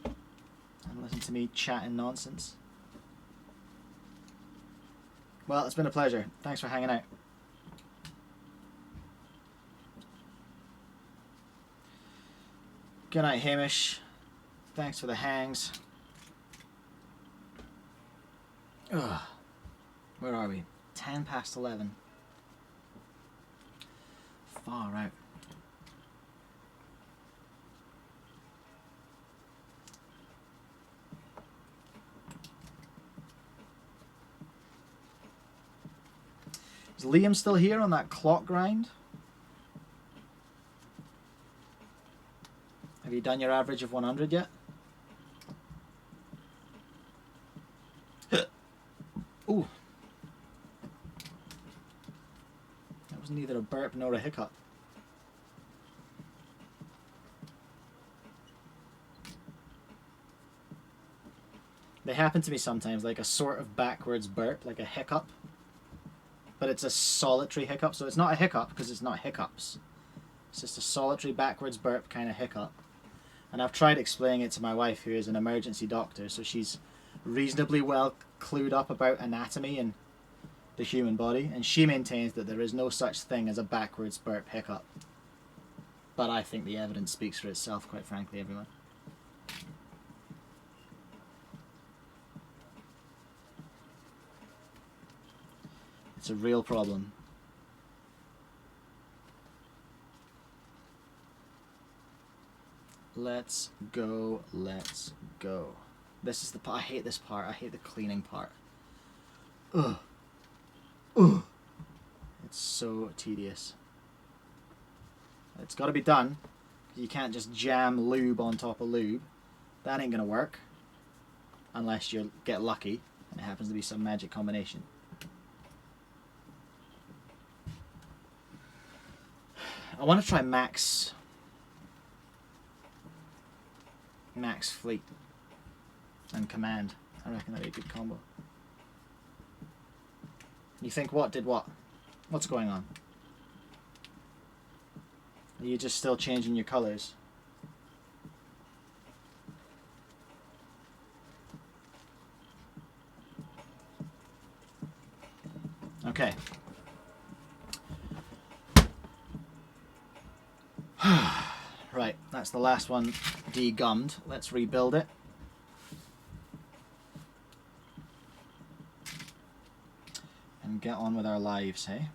And listen to me chatting nonsense. Well, it's been a pleasure. Thanks for hanging out. Good night, Hamish. Thanks for the hangs. Ugh. Where are we? 10 past 11. Far out. Is Liam still here on that clock grind? Have you done your average of 100 yet? Ooh. That was neither a burp nor a hiccup. They happen to me sometimes, like a sort of backwards burp, like a hiccup. But it's a solitary hiccup, so it's not a hiccup because it's not hiccups. It's just a solitary backwards burp kind of hiccup. And I've tried explaining it to my wife, who is an emergency doctor, so she's reasonably well clued up about anatomy and the human body, and she maintains that there is no such thing as a backwards burp hiccup. But I think the evidence speaks for itself, quite frankly, everyone. It's a real problem. Let's go, let's go. This is the part, I hate this part, I hate the cleaning part. Ugh. Ugh. It's so tedious. It's got to be done. You can't just jam lube on top of lube. That ain't gonna work. Unless you get lucky and it happens to be some magic combination. I want to try Max Fleet and Command. I reckon that'd be a good combo. You think what did what? What's going on? Are you just still changing your colors? Okay. Right, that's the last one de-gummed. Let's rebuild it. And get on with our lives, hey?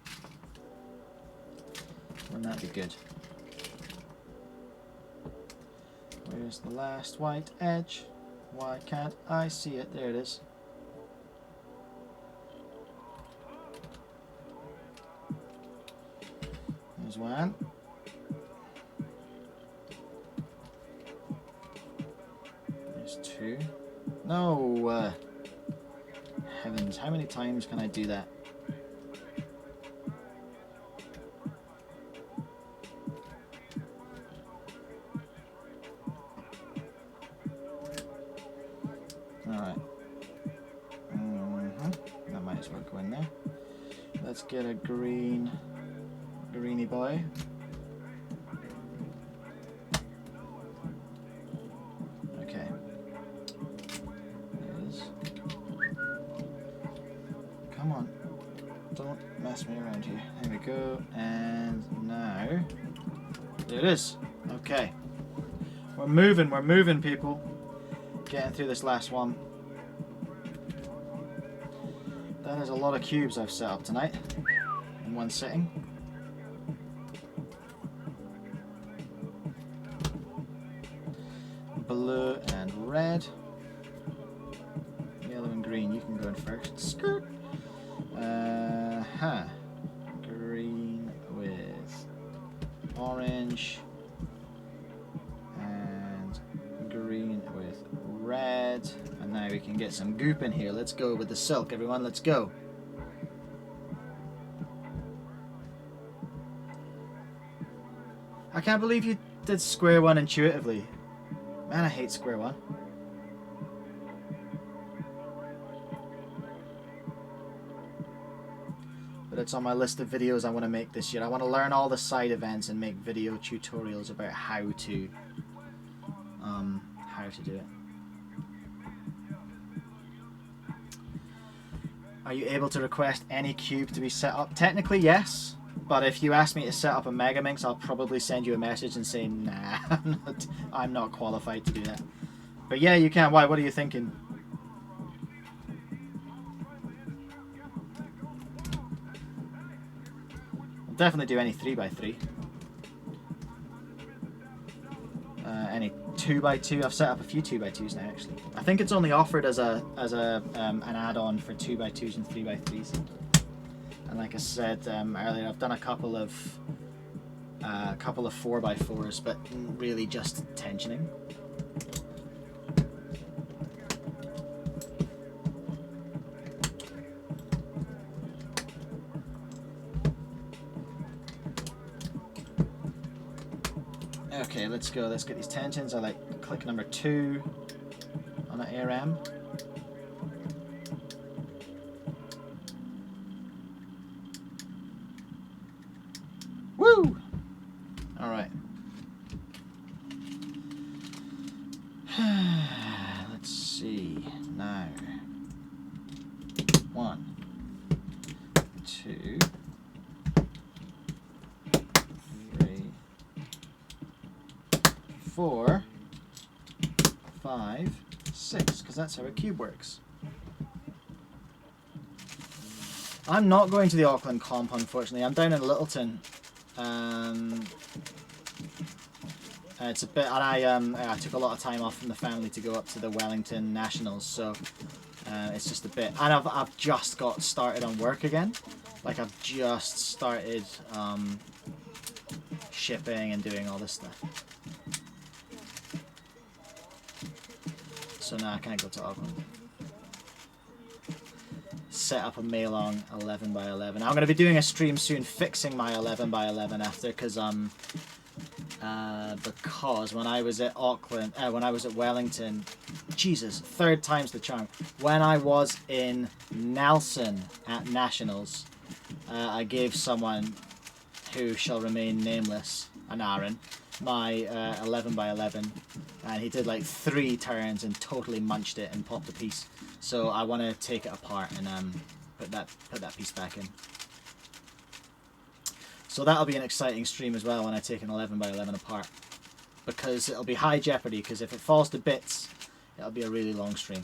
Wouldn't that be good? Where's the last white edge? Why can't I see it? There it is. There's one. There's two. No! Heavens, how many times can I do that? Alright. That might as well go in there. Let's get a greeny boy. Okay. There it is. Come on. Don't mess me around here. There we go. And now... there it is. Okay. We're moving, people. Getting through this last one. That is a lot of cubes I've set up tonight in one sitting. Blue and red. Yellow and green. You can go in first. Skirt. Green with orange. And green with red. And now we can get some goop in here. Let's go with the silk, everyone. Let's go. I can't believe you did square one intuitively. Man, I hate square one. But it's on my list of videos I want to make this year. I want to learn all the side events and make video tutorials about how to do it. Are you able to request any cube to be set up? Technically, yes. But if you ask me to set up a Megaminx, I'll probably send you a message and say, nah, I'm not qualified to do that. But yeah, you can. Why? What are you thinking? I'll definitely do any 3x3. Any 2x2. I've set up a few 2x2s now, actually. I think it's only offered as an add-on for 2x2s and 3x3s. And like I said earlier, I've done a couple of 4x4s, but really just tensioning. Okay, let's go. Let's get these tensions. I like click number 2 on an ARM. Alright. Let's see. Now. 1, 2, 3, 4, 5, 6, because that's how a cube works. I'm not going to the Auckland comp, unfortunately. I'm down in Littleton. It's a bit, and I took a lot of time off from the family to go up to the Wellington Nationals, so it's just a bit. And I've just got started on work again. Like I've just started shipping and doing all this stuff. So now I can't go to Auckland. Set up a Mailong 11x11. I'm going to be doing a stream soon fixing my 11x11 after, because when I was at Auckland, when I was at Wellington, Jesus, third time's the charm. When I was in Nelson at Nationals, I gave someone who shall remain nameless, an Aaron, my 11x11, and he did like 3 turns and totally munched it and popped a piece. So I want to take it apart and put that piece back in. So that'll be an exciting stream as well when I take an 11x11 apart, because it'll be high jeopardy, because if it falls to bits, it'll be a really long stream.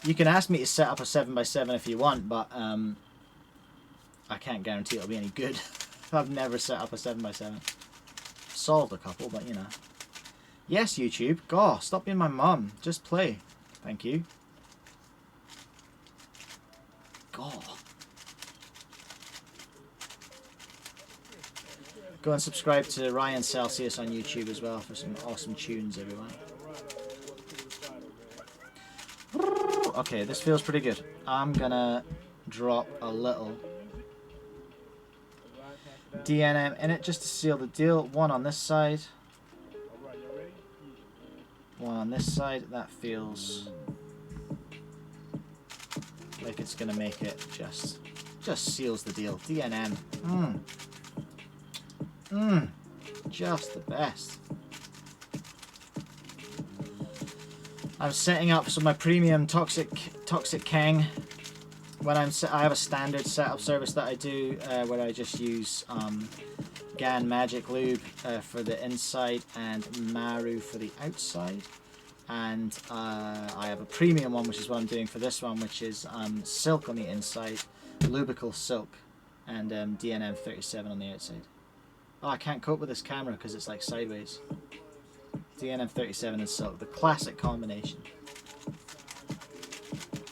You can ask me to set up a 7x7 if you want, but I can't guarantee it'll be any good. I've never set up a 7x7. Solved a couple, but you know. Yes, YouTube. Gosh, stop being my mum. Just play. Thank you. God. Go and subscribe to Ryan Celsius on YouTube as well for some awesome tunes, everyone. Okay, this feels pretty good. I'm gonna drop a little DNM in it just to seal the deal. One on this side. One on this side. That feels like it's gonna make it just seals the deal. DNM. Just the best. I'm setting up my premium Toxic Kang. When I have a standard setup service that I do where I just use GAN Magic Lube for the inside and Maru for the outside, and I have a premium one, which is what I'm doing for this one, which is Silk on the inside, Lubical Silk, and DNM 37 on the outside. Oh, I can't cope with this camera because it's like sideways. DNM 37 and Silk, the classic combination.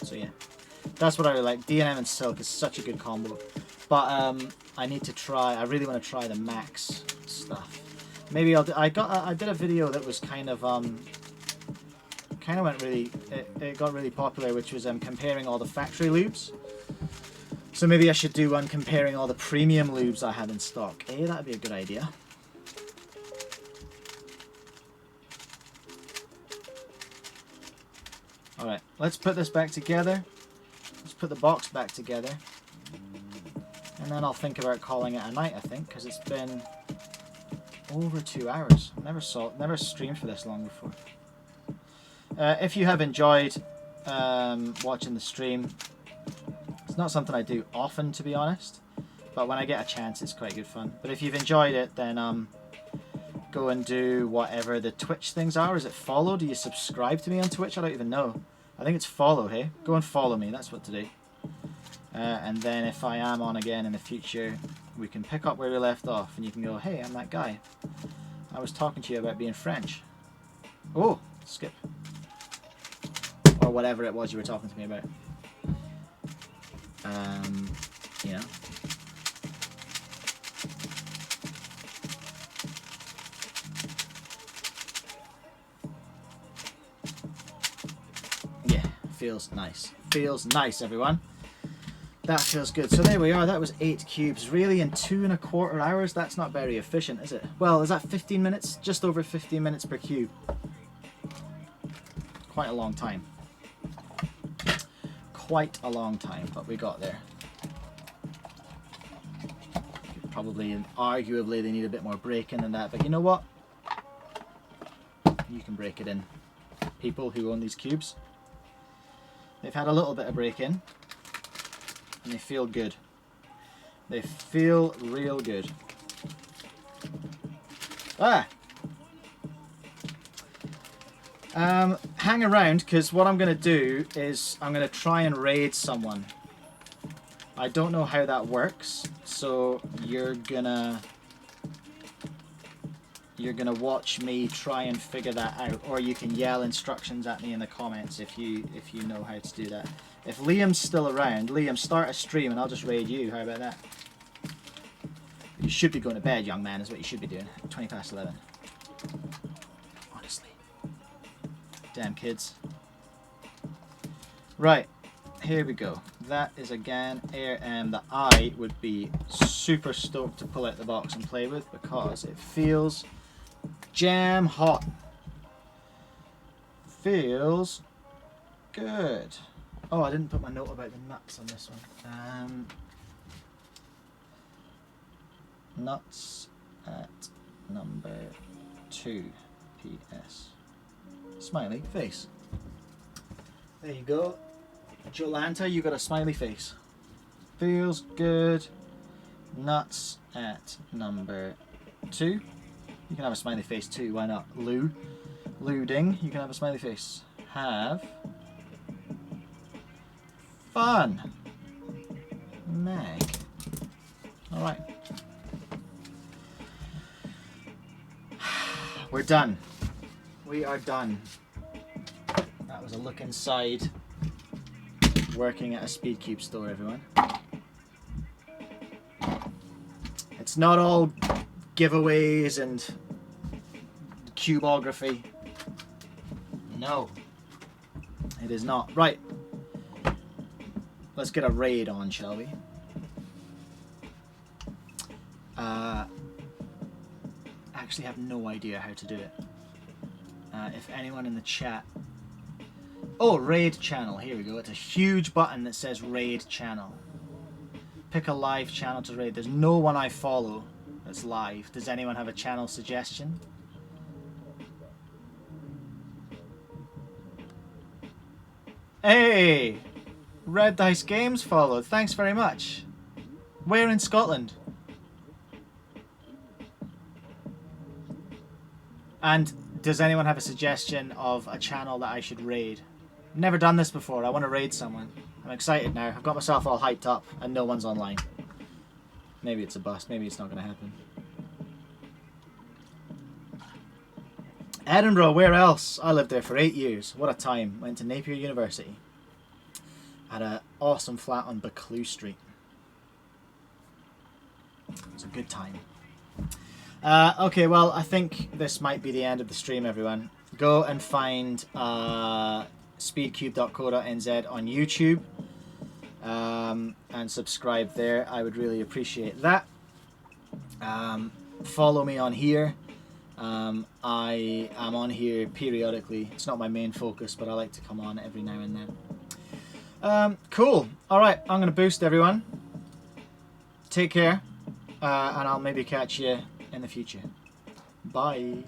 So yeah, that's what I like. DNM and Silk is such a good combo. But I need to try. I really want to try the Max stuff. Maybe I'll. I did a video that was kind of went really. It got really popular, which was comparing all the factory lubes. So maybe I should do one comparing all the premium lubes I have in stock. That'd be a good idea. Alright, let's put this back together. Let's put the box back together. And then I'll think about calling it a night, I think, because it's been over 2 hours. I've never streamed for this long before. If you have enjoyed watching the stream, it's not something I do often, to be honest, but when I get a chance it's quite good fun. But if you've enjoyed it, then go and do whatever the Twitch things are. Is it follow? Do you subscribe to me on Twitch? I don't even know. I think it's follow, hey? Go and follow me, that's what to do. And then if I am on again in the future, we can pick up where we left off and you can go, hey, I'm that guy. I was talking to you about being French. Oh, skip. Or whatever it was you were talking to me about. You know. Yeah, feels nice. Feels nice, everyone. That feels good. So there we are. That was 8 cubes. Really, in 2¼ hours? That's not very efficient, is it? Well, is that 15 minutes? Just over 15 minutes per cube. Quite a long time. Quite a long time, but we got there. probably and arguably they need a bit more break-in than that, but you know what? You can break it in. People who own these cubes, they've had a little bit of break-in and they feel good. They feel real good. Ah! Hang around, because what I'm going to do is I'm going to try and raid someone. I don't know how that works, so you're gonna watch me try and figure that out, or you can yell instructions at me in the comments if you know how to do that. If Liam's still around, Liam, start a stream and I'll just raid you. How about that? You should be going to bed, young man, is what you should be doing. 20 past 11. Honestly. Damn kids. Right, here we go. That is again Air M that I would be super stoked to pull out the box and play with because it feels jam hot. Feels good. Oh, I didn't put my note about the nuts on this one. Nuts at number 2 PS. Smiley face. There you go. Jolanta, you got a smiley face. Feels good. Nuts at number 2. You can have a smiley face too, why not? Lou. Lewding, you can have a smiley face. Have fun. Meg. Alright. We're done. We are done. That was a look inside working at a Speedcube store, everyone. It's not all giveaways and cubography. No, it is not. Right, let's get a raid on, shall we? I actually have no idea how to do it. If anyone in the chat... Oh, raid channel. Here we go. It's a huge button that says raid channel. Pick a live channel to raid. There's no one I follow that's live. Does anyone have a channel suggestion? Hey! Red Dice Games followed. Thanks very much. Where in Scotland? And does anyone have a suggestion of a channel that I should raid? Never done this before. I want to raid someone. I'm excited now. I've got myself all hyped up and no one's online. Maybe it's a bust. Maybe it's not going to happen. Edinburgh, where else? I lived there for 8 years. What a time. Went to Napier University. Had an awesome flat on Buccleuch Street. It was a good time. Okay, well, I think this might be the end of the stream, everyone. Go and find speedcube.co.nz on YouTube and subscribe there. I would really appreciate that. Follow me on here. I am on here periodically. It's not my main focus, but I like to come on every now and then. Cool. Alright, I'm going to boost everyone. Take care. And I'll maybe catch you in the future. Bye.